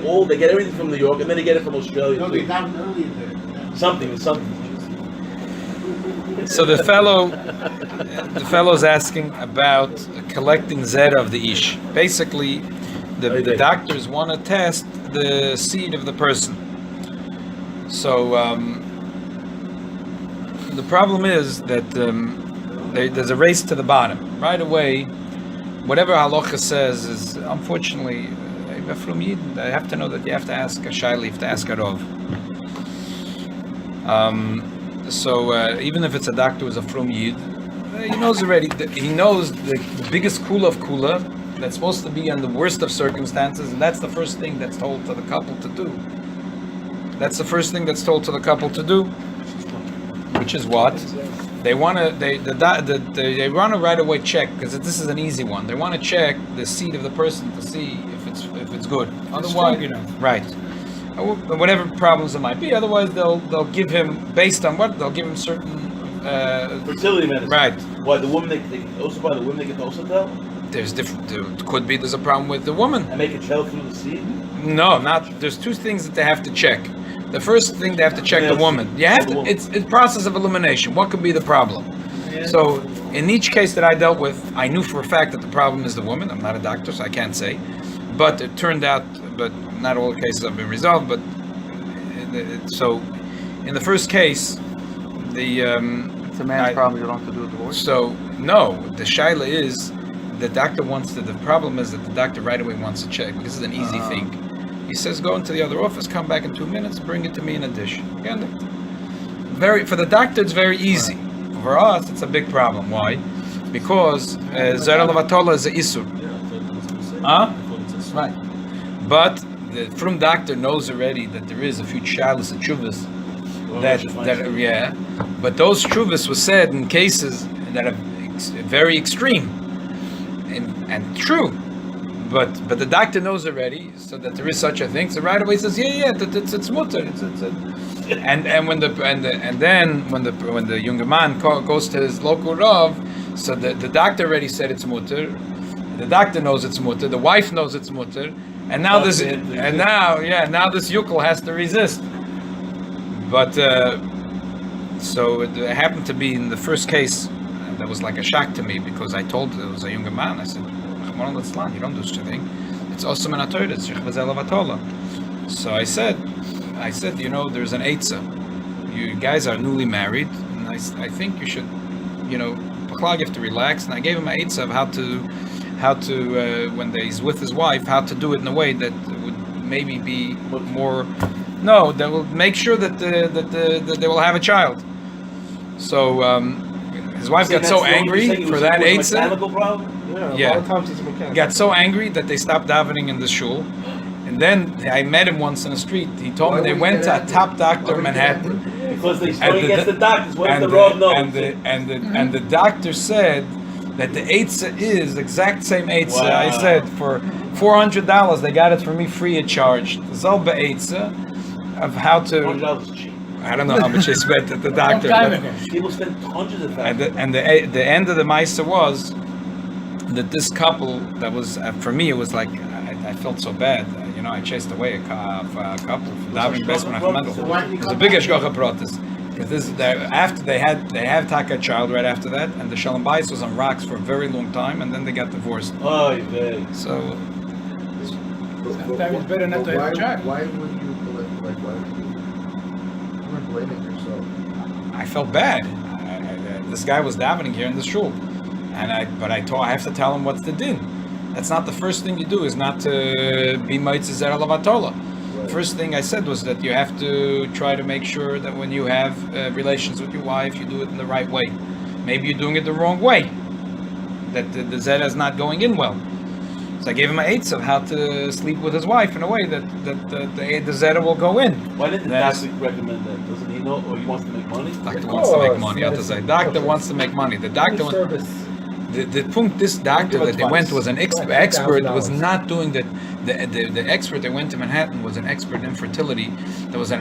everything from New York, and then they get it from Australia
No, they
too.
got it earlier there.
Something.
So the fellow's asking about collecting zera of the ish. Basically, the doctors want to test the seed of the person. So the problem is that there's a race to the bottom. Right away, whatever Halacha says is, unfortunately, from Yidden, I have to know that you have to ask a Shaila, you have to ask a Rov. So even if it's a doctor who's a Frum Yid, he knows already, he knows the biggest kula of kula, that's supposed to be in the worst of circumstances, and that's the first thing that's told to the couple to do. That's the first thing that's told to the couple to do, which is what they want to. They want to right away check, because this is an easy one. They want to check the seed of the person to see if it's good. Otherwise, right. Whatever problems it might be. Otherwise, they'll give him, based on what they'll give him certain
Fertility medicine.
right.
Why the woman they also buy the women they get also tell
There's different. Could be there's a problem with the woman.
and make a child through the seed.
No, not. There's two things that they have to check. The first thing they have to check the woman. You have to. It's a process of elimination. What could be the problem? So in each case that I dealt with, I knew for a fact that the problem is the woman. I'm not a doctor, so I can't say. But it turned out, but not all the cases have been resolved. But so in the first case, the
It's a man's problem. You don't have to do a divorce.
so no, the shaila is the doctor wants to. The problem is that the doctor right away wants to check. This is an easy thing. He says, go into the other office, come back in 2 minutes, bring it to me in a dish. For the doctor, it's very easy. For us, it's a big problem. Why? Because Zera Lavatola is a isur. Huh? Right. But the Frum doctor knows already that there is a few Sheilos and Shuvas that but those Shuvas were said in cases that are very extreme and true. But the doctor knows already, so that there is such a thing. So right away he says, it's mutter. And when the younger man goes to his local rav, so the doctor already said it's mutter. The doctor knows it's mutter. The wife knows it's mutter. And now this yukel has to resist. But so it happened to be in the first case. That was like a shock to me because I told it was a younger man. I said, you don't do such a thing. It's also in Torah. It's So I said, there's an eitzah. You guys are newly married, and I think you should, you have to relax. And I gave him an eitzah of how to when he's with his wife, how to do it in a way that would maybe be more. No, that will make sure that they will have a child. So his wife got so angry for that eitzah. Yeah, got so angry that they stopped davening in the shul. And then I met him once in the street. He told me they went to a top doctor in Manhattan.
Because they started against the doctors. What if the Rav knows?
And the doctor said that the eitzah is the exact same eitzah. Wow. I said for $400 they got it for me free of charge. The Zolba eitzah of how to.
$400 is cheap.
I don't know how much they spent at the doctor.
People spend hundreds of thousands.
And the end of the Maisa was that this couple that was for me it was like I felt so bad. I chased away a couple from davening Besman Achmedel. It was a big Ashgacha protest. Because after they have Taka child right after that, and the Shalom Bayis was on rocks for a very long time, and then they got divorced.
Oh, yeah.
So
sometimes it's better not to have a child.
Why would you you weren't blaming yourself?
I felt bad. This guy was davening here in the shul, but I have to tell him what's the din. That's not the first thing you do, is not to be Maitzah Zer Lavatola. Right. First thing I said was that you have to try to make sure that when you have relations with your wife, you do it in the right way. Maybe you're doing it the wrong way, that the Zera is not going in well. So I gave him an eighth of how to sleep with his wife in a way that the Zera will go in.
Why didn't the doctor recommend that? Doesn't he know, or he wants to make money?
Doctor wants to make money. I have to say, doctor wants to make money. The doctor The point, this doctor that they went was an expert, was not doing that. The expert that went to Manhattan was an expert in fertility. There was a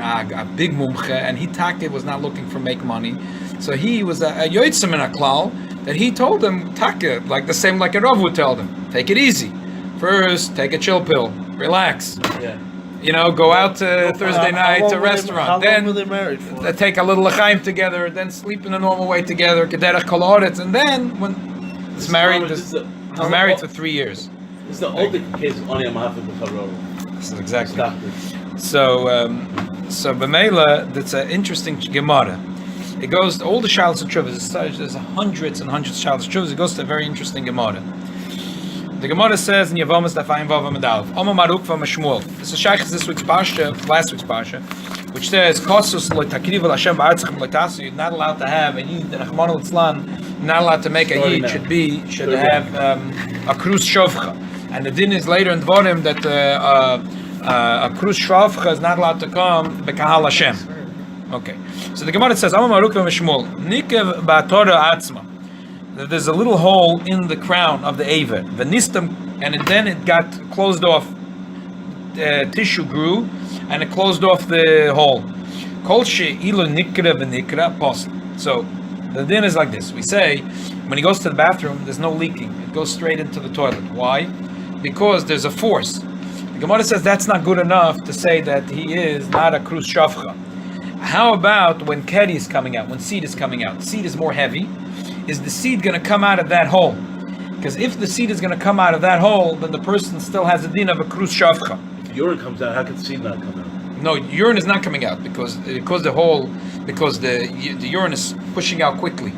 big mumche, and he was not looking for make money. So he was a yoitzim in a klal that he told him taka, like the same like a Rav would tell them. Take it easy. First, take a chill pill, relax.
Yeah.
Go out Thursday night to a restaurant. Then
were they married for?
Take a little l'chaim together. Then sleep in a normal way together. Kederach kol haaretz. And then when it's married, we're married for 3 years.
This is the only case of Ani Amafik B'Charor.
This is exactly. So B'Meila, that's an interesting Gemara. It goes to all the Sheilos and Shuvas. There's hundreds and hundreds of Sheilos and Shuvas. It goes to a very interesting Gemara. The Gemara says in Yavamas Dafayim Vav Amadav, Oma Maruk V'Mashmuel. This is Sheikh's last week's Parsha, which says, Kosus lo takriv al Hashem ba'artzichem lo tasu. You're not allowed to have a yid, Rachmana litzlan, not allowed to make a yid, should have a krus shovcha. And the din is later in Dvorim that a krus shovcha is not allowed to come b'kahal Hashem. Okay. So the Gemara says, Oma Maruk V'Mashmuel, Nikev ba'Torah atzma. There's a little hole in the crown of the Aver, and then it got closed off. Tissue grew, and it closed off the hole. So the din is like this. We say when he goes to the bathroom, there's no leaking. It goes straight into the toilet. Why? Because there's a force. The Gemara says that's not good enough to say that he is not a krus shavcha. How about when keri is coming out, when seed is coming out? Seed is more heavy. Is the seed going to come out of that hole? Because if the seed is going to come out of that hole, then the person still has a din of a krus shavcha.
If urine comes out, how can the seed not come out?
No, urine is not coming out because the urine is pushing out quickly.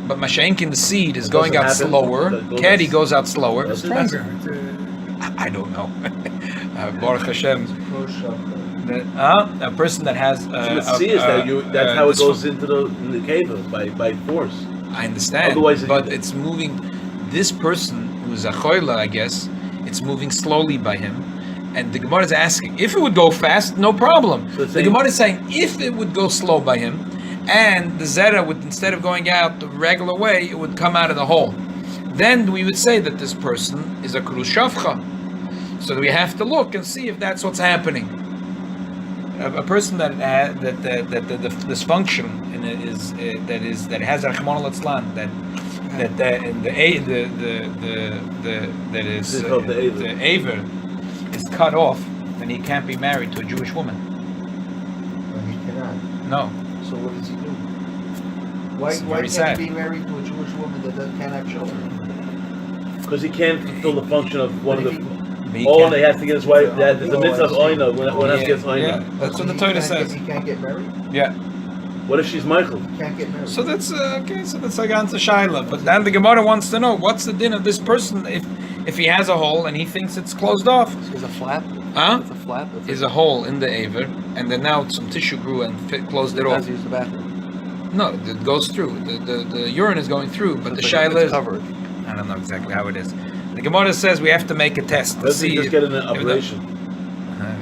But mashainkin, the seed is going out slower. Keri goes out slower.
Stronger.
I don't know. Baruch Hashem. A person that has
that's how it goes into the cave by force.
I understand.
Otherwise,
but it's moving. This person who's a choila, I guess, it's moving slowly by him, And the Gemara is asking, if it would go fast, no problem.
So
The Gemara is saying, if it would go slow by him, and the Zera would, instead of going out the regular way, it would come out of the hole. Then we would say that this person is a Kurushavcha. So we have to look and see if that's what's happening. A person that the dysfunction that has Rachmana litzlan, the aver is cut off, then he can't be married to a Jewish woman.
But he cannot.
No.
So what does he do? Why
very
can't
sad.
he be married to a Jewish woman that can't have children?
Because he can't fulfill the function of one of the.
He
Oh,
can't-
they have to get his wife. There's a mitzvah of oina when else gets
yeah,
oina.
that's what the
He
Torah
can't
says.
He can't get married?
Yeah.
What if she's Michael?
He can't get married.
So that's okay. So that's like answer Shaila. But then the Gemara wants to know what's the din of this person if he has a hole and he thinks it's closed off.
It's a flap.
Huh?
It's a flap.
Is a hole in the aver, and then now some tissue grew and closed it
It
off.
has to use the bathroom.
No, it goes through. The urine is going through, but the
It's
Shaila is
covered.
I don't know exactly how it is. The Gemara says we have to make a test to
Doesn't
see.
he just get an
if the-
operation?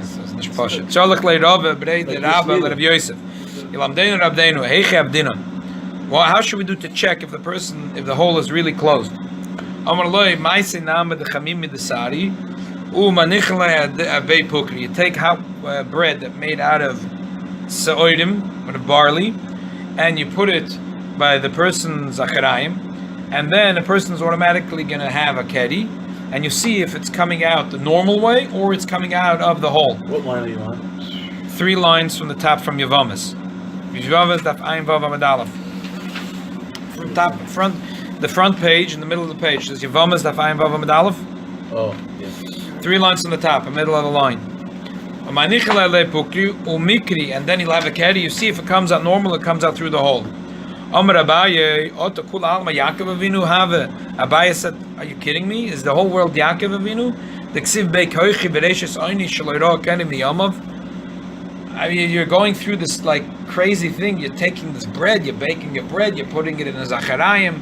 It's nicht Pasha. Sholach le'Rava b'rei the Rabbi Rabbi Yosef. Yilamdeinu Rabdeinu heiche abdinam. Well, how should we do to check if the hole is really closed? Amar loy ma'aseh na'ameh dechamim midasari u'manichle abei pukri. You take bread that made out of sa'oidim, out of barley, and you put it by the person's acharayim, and then the person's automatically going to have a keri, and you see if it's coming out the normal way or it's coming out of the hole.
What line are you on?
3 lines from the top from Yavamas. Yavamas daf ayin vav amud aleph. From the front page in the middle of the page says Yavamas daf ayin vav amud aleph.
Oh, yeah.
3 lines from the top, the middle of the line. And then he'll have a keri. You see if it comes out normal, it comes out through the hole. Abaye said, are you kidding me? Is the whole world Yaakov Avinu? I mean, you're going through this like crazy thing. You're taking this bread, you're baking your bread, you're putting it in a zacharayim.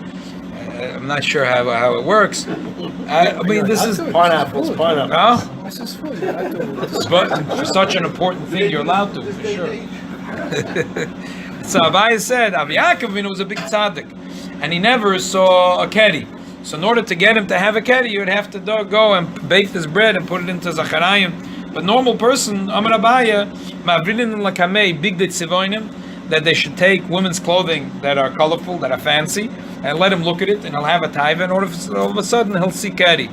I'm not sure how it works. I mean, this is
Pineapples.
no.
This is food. I do.
But for such an important thing, you're allowed to, for sure. So Abaye said, Av Yaakov Avinu was a big tzaddik, and he never saw a keri. So in order to get him to have a keri, you would have to go and bake this bread and put it into zacharayim. But normal person, Amar Abaye, ma'avrilin lakamei big tzivonim, that they should take women's clothing that are colorful, that are fancy, and let him look at it, and he'll have a taiva, and all of a sudden he'll see keri.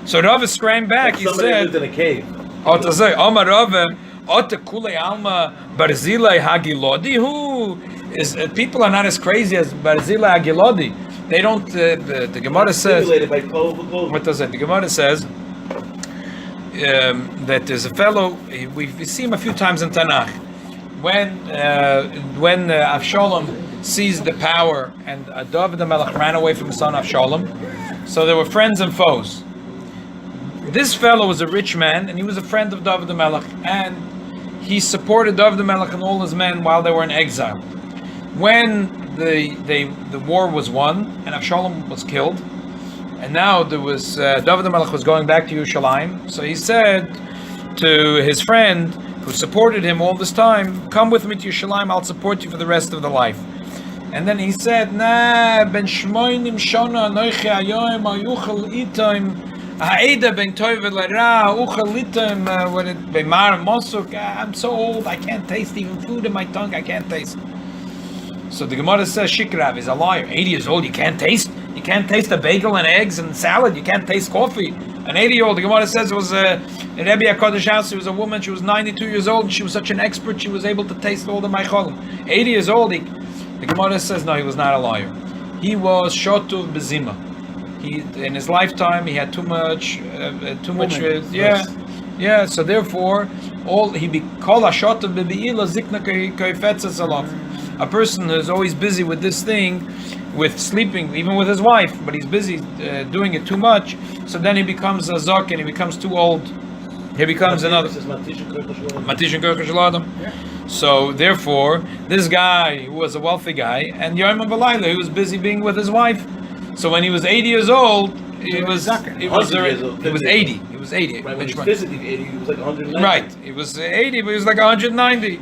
So Rav scram back.
Like
He
somebody
said,
lived in a cave.
"Oh, to say, Amar Rav, Ota kule alma barzilai hagilodi." Who is people are not as crazy as barzilai hagilodi. They don't. The Gemara says.
Stimulated by clothing.
What does it? The Gemara says that there's a fellow. We see him a few times in Tanakh. When Avshalom seized the power and David the Melech ran away from his son Avshalom, so there were friends and foes. This fellow was a rich man, and he was a friend of David the Melech, and he supported David the Melech and all his men while they were in exile. When the war was won and Avshalom was killed, and now there was David the Melech was going back to Yerushalayim, so he said to his friend who supported him all this time, "Come with me to Yerushalayim, I'll support you for the rest of the life." And then he said, "Nah, ben shmoinim shona noiche ayoim ayuchel itoim ha'eda ben toiv l'ra uchel itoim when it be'mar mosuk. I'm so old, I can't taste even food in my tongue. I can't taste." So the Gemara says, "Shikrav is a liar. 80 years old, you can't taste. You can't taste a bagel and eggs and salad. You can't taste coffee." An 80-year-old, the Gemara says, it was in Rebbe HaKadosh house. She was a woman. She was 92 years old, and she was such an expert. She was able to taste all the maicholim. 80 years old. The Gemara says, no, he was not a liar. He was shotuv bezima. He in his lifetime he had too much. Yeah. So therefore, he be called a shotuv bebeila zikna koifetzes alav. A person who's always busy with this thing, with sleeping, even with his wife, but he's busy doing it too much, so then he becomes a zok and he becomes too old. He becomes another Matishin Kirkush Ladam. So therefore, this guy who was a wealthy guy, and Yom Balayla, he was busy being with his wife. So when he was 80 years old, He was
100 years old,
he was
50.
80. He was 80.
Right, when
Which
he's
one?
physically 80, he was like 190.
Right. He was 80, but he was like 190.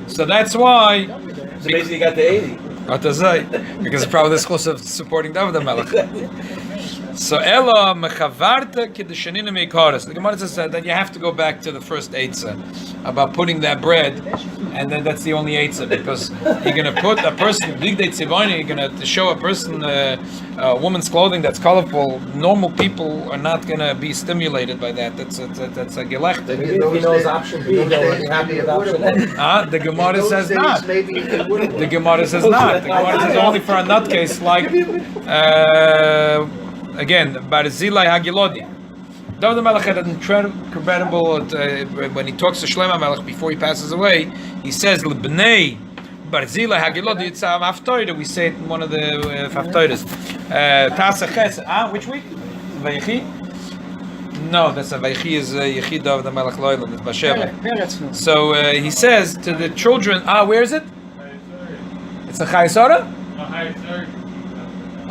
So that's why.
So basically, he got to 80.
What to say? Because it's probably this close of supporting David HaMelech. So Ella mechavarta kiddushanin meikaris. The Gemara says that you have to go back to the first eitzah about putting that bread, and then that's the only eitzah because you're going to put a person big day tzivoni. You're going to show a person a woman's clothing that's colorful. Normal people are not going to be stimulated by that. That's a gelech.
Maybe if he knows option B, they'll be happy with option A.
The Gemara says not.
Maybe it would.
The Gemara says not. The Gemara says only for a nutcase like, again, Barzilai Hagilodi. David HaMelech had an incredible, when he talks to Shlomo HaMelech before he passes away, he says, L'bnei Barzilai Hagilodi, it's a Haftorah, we say it in one of the Haftorahs. Tasa Ches, which week? Vayechi? No, that's a Vayechi is Yechid David HaMelech Loilam, it's Basheva. So he says to the children, where is it? It's a Chayesora?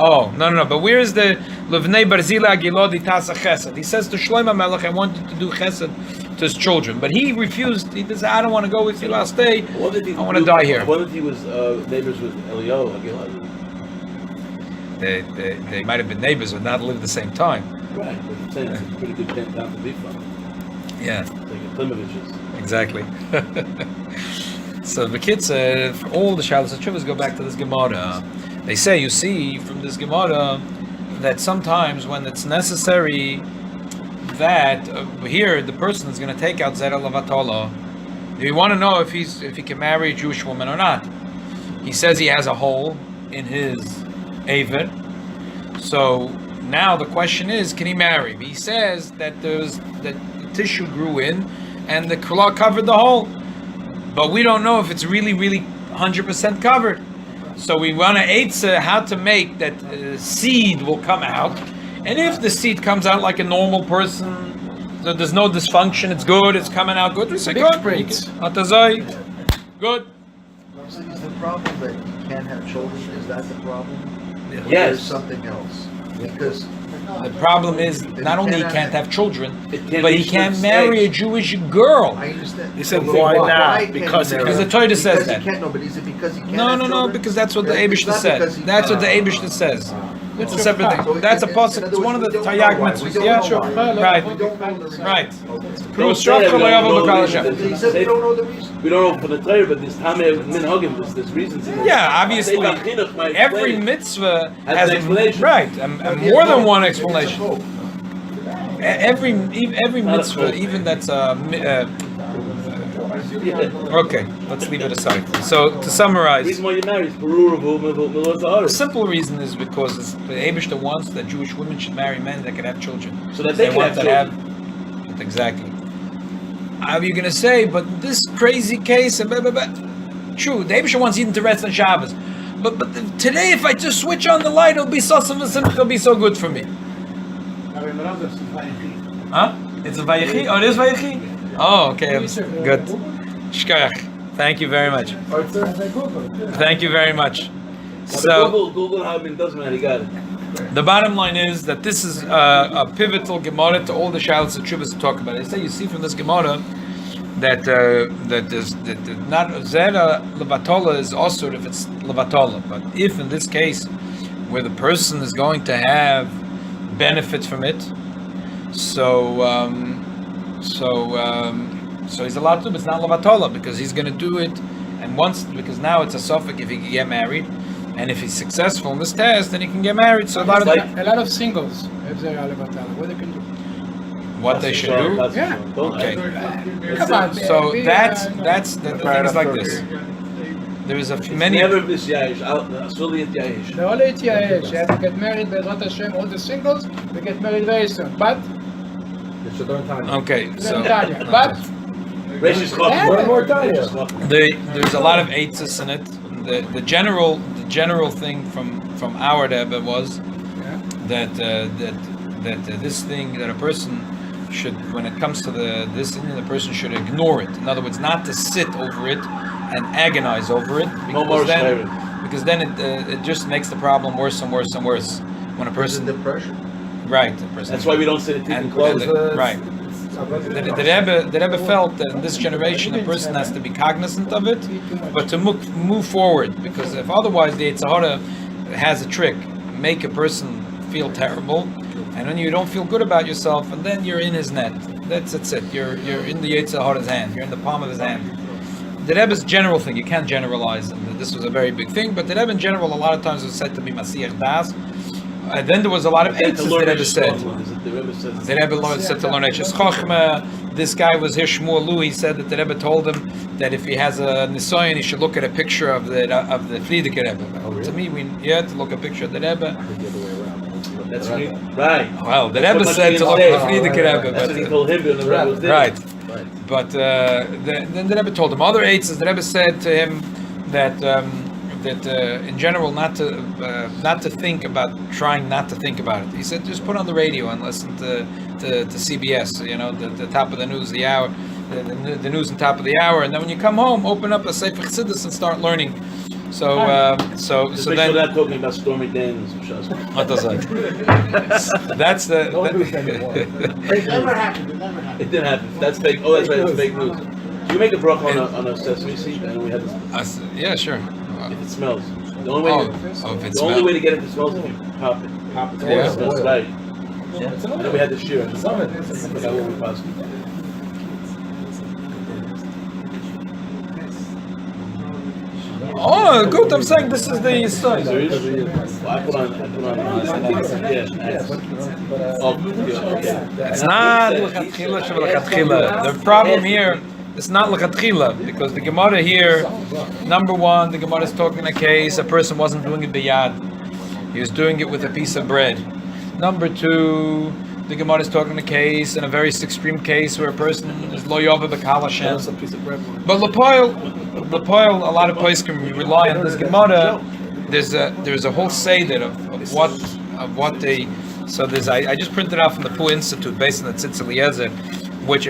Oh, no. But where is the Levnei Barzila Agilodi Tasa Chesed? He says to Shlomo Melech, I wanted to do Chesed to his children. But he refused. He said, I don't want to go with you last day. I want to die here.
What if he was neighbors with Elio Agilodi?
They might have been neighbors but not lived the same time.
Right, but I'm saying it's a pretty good town to be from.
Yeah.
Like a Klimovich's.
Exactly. So the kids, for all the Sheilos and Tshuvos go back to this Gemara. They say, you see from this Gemara that sometimes when it's necessary that here the person is going to take out Zera Lavatola, you want to know if he can marry a Jewish woman or not. He says he has a hole in his Avid. So now the question is, can he marry? He says that the tissue grew in and the kula covered the hole. But we don't know if it's really 100% covered. So we want to eitzah how to make that seed will come out. And if the seed comes out like a normal person, so there's no dysfunction, it's good, it's coming out good, we say good. Good.
So is the problem that you can't have children? Is that the problem? Or
Yes.
there's something else. Because
The problem is not only he can't have children,
can't
but he
reach
can't
that
marry a
stage.
Jewish girl.
I understand.
He said,
But
why not?
can't
Because
he
he
marry?
the Torah says
Because
that.
He can't, no, but is it because he can't
No,
have
no,
children?
because that's what the
It's
Eibishter
not
said.
because he-
That's what the Eibishter says. It's a separate
So
thing. That's a
in
pasuk.
other
It's one of the
words, we don't
Tayag
know why. We
mitzvahs.
don't
Yeah,
know
sure.
why.
Right.
We don't know the reason.
Right.
Don't say that, we don't know the reason.
He said we don't know the reason.
We don't know for the Torah, but this Tameh Minhagim, there's reasons.
Yeah, obviously, every mitzvah has
an explanation.
Right, and more than one explanation. Every mitzvah, even that's okay. Let's leave it aside. So to
The
summarize,
reason why you marry is
the simple reason is because the Eibishter wants that Jewish women should marry men that can have children.
So that they can
want
have
to have exactly. How are you going to say? But this crazy case, true. The Eibishter wants Eden to rest on Shabbos, but today if I just switch on the light, it'll be so simple. It'll be so good for me. Huh? It's a Vayechi? Oh, it is Vayechi? Oh, okay. Good. Shkach. Thank you very much. Thank you very much. So,
Google how it doesn't matter, you got it.
the bottom line is that this is a pivotal Gemara to all the Sheilos and Tshuvos to talk about. I say you see from this Gemara that there's not Zera Levatola is also if it's Levatola, but if in this case where the person is going to have benefits from it, so he's allowed to, but it's not Levatola because he's going to do it, and because now it's a suffix if he can get married, and if he's successful in this test, then he can get married. So a lot of
singles have Zera Levatala. What they can do?
What they should do.
Yeah.
Okay.
Come on.
So that's the thing is like this. There is many.
Never miss Yahish. Solely at Yahish.
The only Yahish, you have to get married by Bezrat Hashem, all the singles, we get married very soon. But,
Okay, so
but,
One more time.
there's a lot of eitzes in it. The general thing from our Rebbe was that this thing that a person should, when it comes to this thing, the person should ignore it. In other words, not to sit over it and agonize over it, because then it just makes the problem worse and worse and worse. When a person
depression.
Right.
That's why we don't say the teeth
And-
and clothes.
Right. The Rebbe felt that in this generation a person has to be cognizant of it, but to move forward, because if otherwise the Yetzer Hara has a trick, make a person feel terrible, and then you don't feel good about yourself, and then you're in his net. That's it. You're in the Yetzer Hara's hand. You're in the palm of his hand. The Rebbe's general thing, you can't generalize, and this was a very big thing, but the Rebbe in general a lot of times was said to be Masiach Das. And then there was a lot of eitzes the Rebbe said. The Rebbe said to learn Eiches Chochmah. This guy was here, Shmuel Lu. He said that the Rebbe told him that if he has a nisoyan, he should look at a picture of the Frierdiker Rebbe. To me, you had to look at a picture of the Rebbe.
That's right. Right.
Well, the Rebbe said to look at the Frierdiker Rebbe.
That's what he told him, and the Rebbe was there.
Right. But then the Rebbe told him other eitzes. The Rebbe said to him that in general not to think about, trying not to think about it. He said just put on the radio and listen to CBS, the top of the news, the hour, the news on top of the hour, and then when you come home, open up a Sefer Chassidus and start learning. So then.
We're not talking about Stormy Daniels.
What does that? That's the.
It never happened.
It didn't happen. That's fake. Oh, that's right. It's fake news. You make a bracha on a sesame seed, and we have this.
Yeah, sure.
If it smells, the only way to get it to smell is if you pop it.
Yeah.
It smells right. And then we had the shear. I forgot what we passed.
Oh, good. I'm saying this is the story.
Well, I put on.
It's not l'chatchila. The problem here, it's not l'chatchila, because the Gemara here, number one, the Gemara is talking a case, a person wasn't doing it biyad. He was doing it with a piece of bread. Number two, the Gemara is talking a case, in a very extreme case, where a person is lo yova b'kal Hashem. But L'Poil, a lot of places can rely on this Gemara. There's a whole seder of what they. So I just printed out from the Pu Institute based on the Tzitz Eliezer,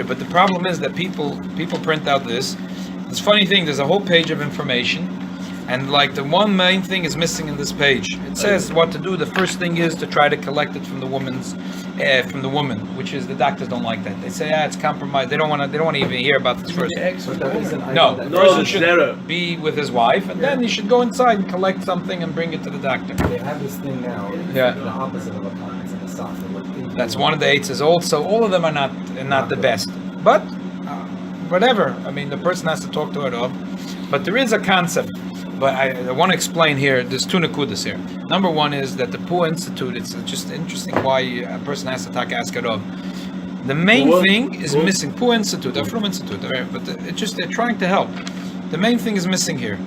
but the problem is that people print out this. This funny thing, there's a whole page of information, and like the one main thing is missing in this page. It says what to do. The first thing is to try to collect it from the woman, which is the doctors don't like that. They say it's compromised. They don't want to even hear about this first. No, the person should be with his wife, and then he should go inside and collect something and bring it to the doctor.
They have this thing now.
Yeah.
The opposite of a pond. It's like a soft.
That's one of the eights. Also, all of them are not the best, but whatever. I mean, the person has to talk to it of. But there is a concept. But I want to explain here. There's two nakudas here. Number one is that the Pu Institute. It's just interesting why a person has to ask it of. The main thing is missing. Pu Institute, they're from Institute, but they're trying to help. The main thing is missing here,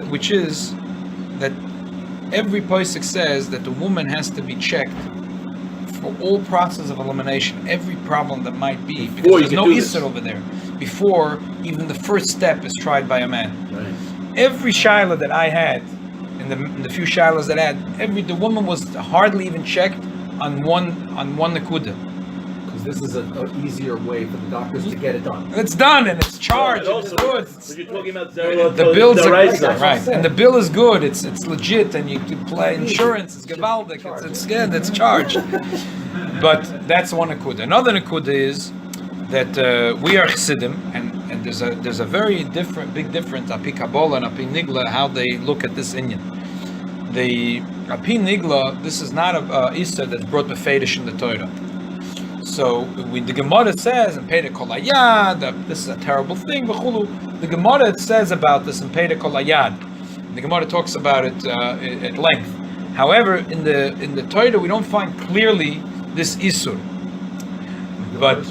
which is that every posek says that the woman has to be checked for all process of elimination, every problem that might be, because there's no Isser over there, before even the first step is tried by a man.
Right.
Every Shiloh that I had, in the few Shilohs that I had, the woman was hardly even checked on one Nakuda.
Because this is an easier way for the doctors to get it done.
It's done and it's charged.
And
It's good.
So you're talking about
The bills are right, and the bill is good. It's legit, and you can play insurance. It's gewaldig. It's charged. But that's one nakuda. Another nakuda is that we are chassidim, and there's a very big difference api Kabbalah and api Nigla how they look at this inyan. The api Nigla, this is not a Issa that's brought befedish in the Torah. So when the Gemara says in Peda Kol Hayad, this is a terrible thing. The Gemara says about this in Peda Kol Hayad. The Gemara talks about it at length. However, in the Torah we don't find clearly this Isur. But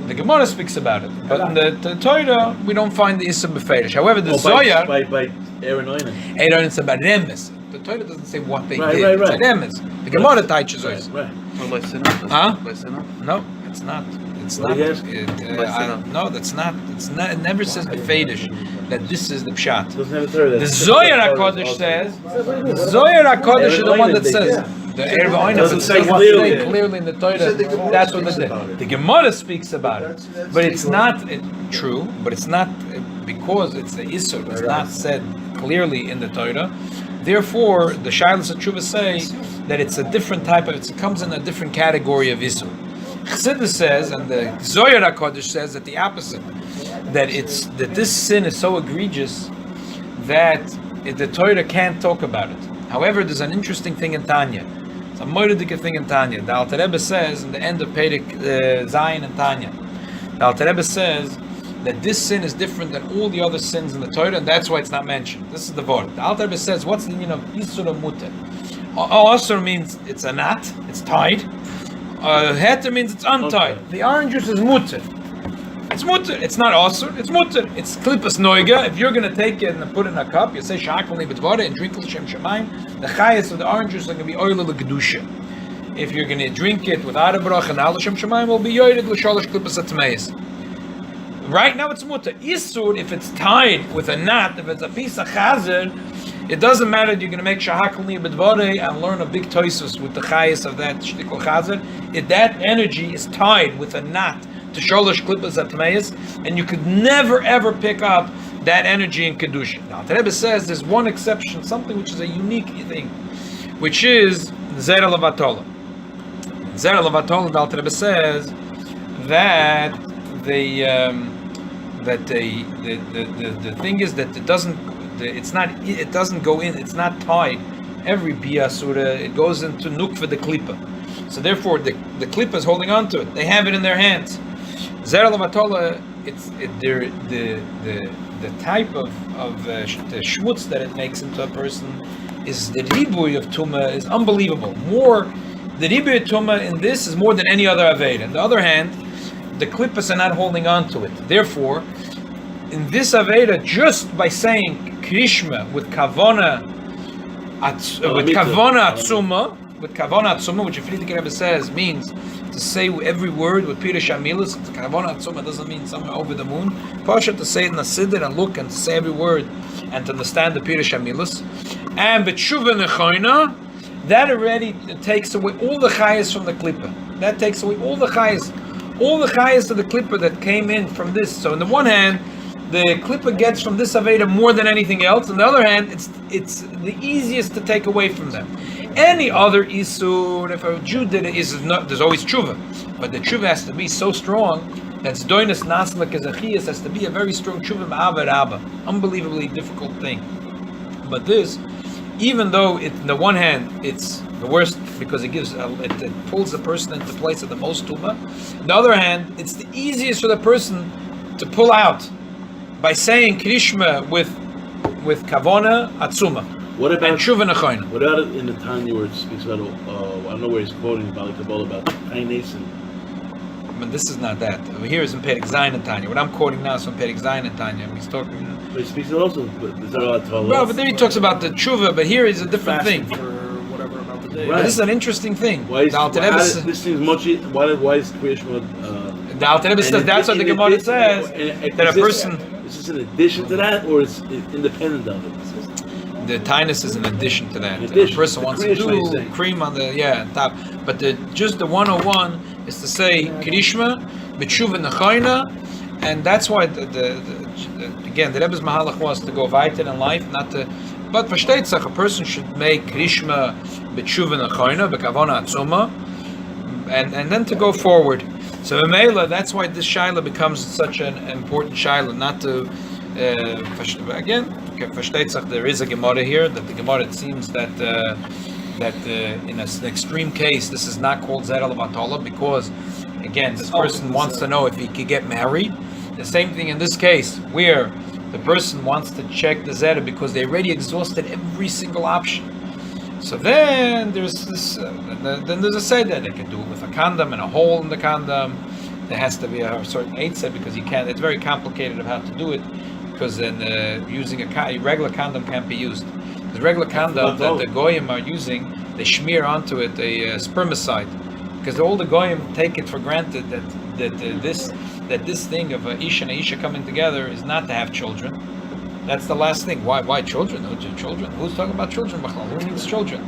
the Gemara speaks about it. But in the Torah we don't find the Isur befedish. However, the Zohar
by Aaron Oinen.
Aaron is about remes. The Torah doesn't say what they did.
Right.
It's a remes. The Gemara teaches us.
Right.
Huh? No, it's not. It's not. No, that's not. It's not. It never says befedish that this is the pshat. The Zohar HaKodesh says. The Zohar HaKodesh is the one that says. The Erev Oinen doesn't say clearly in the Torah. That's what it did. The Gemara speaks about it, but it's not true. But it's not because it's the Isur. It's not said clearly in the Torah. Therefore, the Sheilos of Tshuva say that it's a different type of, it comes in a different category of Isur. Chassidus says, and the Zohar HaKodesh says that the opposite, that this sin is so egregious that the Torah can't talk about it. However, there's an interesting thing in Tanya. It's a moiridik thing in Tanya. The Alter Rebbe says in the end of Perek Zayin in Tanya, the Alter Rebbe says that this sin is different than all the other sins in the Torah, and that's why it's not mentioned. This is the word. The Alter Rebbe says, what's the meaning of Isur Muter? Asur means it's a knot, it's tied. Heter means it's untied.
Okay.
The orange juice is mutter. It's mutter. It's not asur. It's mutter. It's klipas noiga. If you're going to take it and put it in a cup, you say shakali b'dvara and drink l'shem shemayim. The chayas of the orange juice are going to be oil l'kedusha. If you're going to drink it without a bracha and al l'shem shemayim, will be yored l'shalosh klipas atmeis. Right now it's mutter. Isur, if it's tied with a knot, if it's a piece of chazer, it doesn't matter. You're going to make shahakli b'dvare and learn a big toisus with the chayas of that shtikol chazer. If that energy is tied with a knot to sholosh klipas atmeis, and you could never ever pick up that energy in kedusha. Now, the Rebbe says there's one exception, something which is a unique thing, which is zera levatola. Zera levatola, the Rebbe says that the thing is that it doesn't go in, it's not tied. Every bia surah, it goes into nukva the klipa. So therefore the klipa is holding on to it. They have it in their hands. Zera levatola, the type of the shmutz that it makes into a person is the ribuy of tumah is unbelievable. The ribuy of tumah in this is more than any other aveda. On the other hand, the klippas are not holding on to it. Therefore, in this aveda, just by saying krishma with kavona atzuma, which Friedrich Rebbe says means to say every word with pirush amilas. Kavona atzuma doesn't mean somewhere over the moon. Parsha to say it in a siddur and look and to say every word and to understand the pirush amilas. And b'tshuva nechoina, that already takes away all the chayas from the klippa. That takes away all the chayas of the klippa that came in from this. So on the one hand, the klippa gets from this aveda more than anything else. On the other hand, it's the easiest to take away from them. Any other isur, if a Jew did it, there's always tshuva, but the tshuva has to be so strong that zdoinus nasla kezachias has to be a very strong tshuva ma'ava rabba. Unbelievably difficult thing. But this, even though on the one hand it's the worst because it pulls the person into the place of the most tumah. On the other hand, it's the easiest for the person to pull out by saying krishma with kavona atzuma.
What about
and tshuva nechoina?
What about in the Tanya where it speaks about? I don't know where he's quoting about the Kabbalah about Kaines and.
But this is not that. Over here is in Perek Zayin and Tanya. What I'm quoting now is from Perek Zayin and Tanya. He's talking.
But he speaks also.
Well, but then he talks about the tshuva. But here is a different thing.
For whatever amount of days.
But this is an interesting thing.
Why is
this
seems much? Why is Krishma?
The Alter Rebbe says that's what the Gemara says. That a person.
Is this in addition to that, or is it independent of it?
The tinus is in addition to that.
A
person wants to do cream on the top. But just the 101 is to say krishma, b'tshuva nechoina, and that's why again the Rebbe's mahalach was to go weiter in life, not to. But versteht sich, a person should make krishma, b'tshuva nechoina, b'kavona atzuma, and then to go forward. So Mela, that's why this shaila becomes such an important shaila, not to again. Versteht sich, there is a Gemara here that the Gemara, it seems that in an extreme case this is not called Zera Levatola because again this person wants to know if he could get married. The same thing in this case where the person wants to check the Zera because they already exhausted every single option. So then there's this. Then there's a say that they can do it with a condom and a hole in the condom. There has to be a certain eitzah because you can't. It's very complicated of how to do it because then using a regular condom can't be used. The regular condom that the goyim are using, they smear onto it a spermicide because all the goyim take it for granted that this thing of a ish and a isha coming together is not to have children. That's the last thing. Why children? No children. Who's talking about children? Who needs children?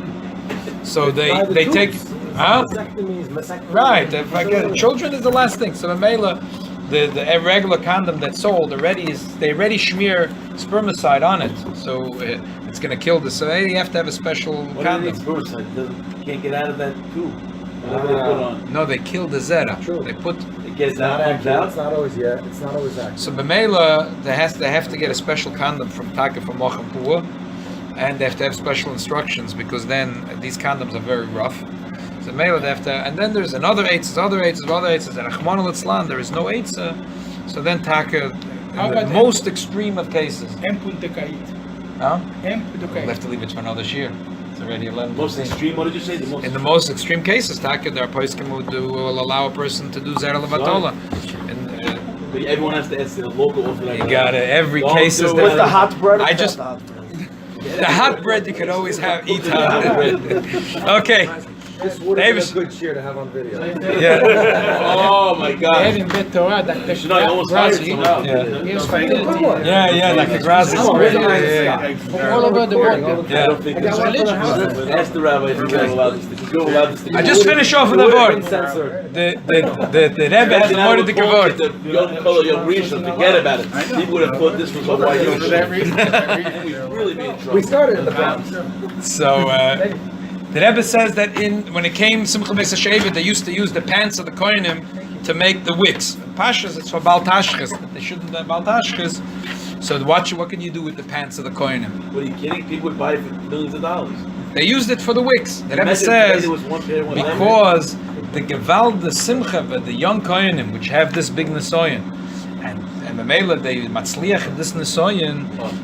So they take, huh? Right. If I get children is the last thing. So the regular condom that's sold they already smear spermicide on it. So it's going to kill this. So you have to have a special
What
condom.
if it's suicide? Can't get out of that too. Whatever they put on.
No, they kill the zera.
True.
They put.
It gets
It's not
out, comes
accurate.
out.
It's not always It's not always accurate.
So b'meila, they have to get a special condom from Taka from Mochem Pua, and they have to have special instructions because then these condoms are very rough. So b'meila they have to, and then there's other eitzes, and Rachmana litzlan, there is no eitzah. So then Taka,
How
in the
about
most extreme of cases,
Em Puntekait.
huh?
Em
We'll
Puntekait.
have to leave it for another year. It's already 11.
Most extreme, what did you say? The most
In the most extreme cases, Taka, there are poskim who will allow a person to do zera levatola. And
But everyone has to ask the local orthodox.
you got it. Every
Don't
case is
do it.
With the
different.
hot bread.
I
or
just-
without the hot bread?
The hot bread you could always eat hot. Okay.
This would have been
Davis.
a good cheer to have on video.
Yeah.
Oh my
They have
God.
in Bet Torah that
You know, I almost hired
Grazi
someone.
Yeah.
gives fertility
Yeah, like a grass is great. Yeah.
from all over the world.
I don't think
I got one for the house.
Ask the rabbi if you're allowed this. If you're allowed this.
I just finished off with the word.
Censored.
The Rebbe has more to give out.
The young color, young Rishon, forget about it. People would have thought this was a white young And we'd really be in trouble.
We started in the bounce.
So the Rebbe says that when it came Simcha Beis HaShevet, they used to use the pants of the Kohanim to make the wicks. Pashas, it's for Bal Tashchis. They shouldn't have Bal Tashchis. So what can you do with the pants of the Kohanim?
What are you kidding? People would buy it for millions of dollars.
They used it for the wicks. The Rebbe
Imagine today
says
there was one pair, one
because the Gewalt, the Simcha, the young Kohanim, which have this big Nisoyan, and Mamela, they Matzliach this Nisoyan,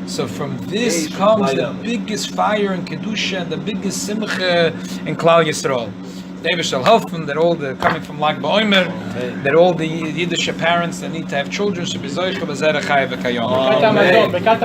so from this
They
comes
light
the
up.
biggest fire in Kedusha and the biggest Simcha in Klal Yisrael. David shall help them that all the coming from Lag BaOmer, that all the Yiddish parents that need to have children should be Zoicha B'Zerach Chai V'Kayom.
Bekat Amazon, Bekat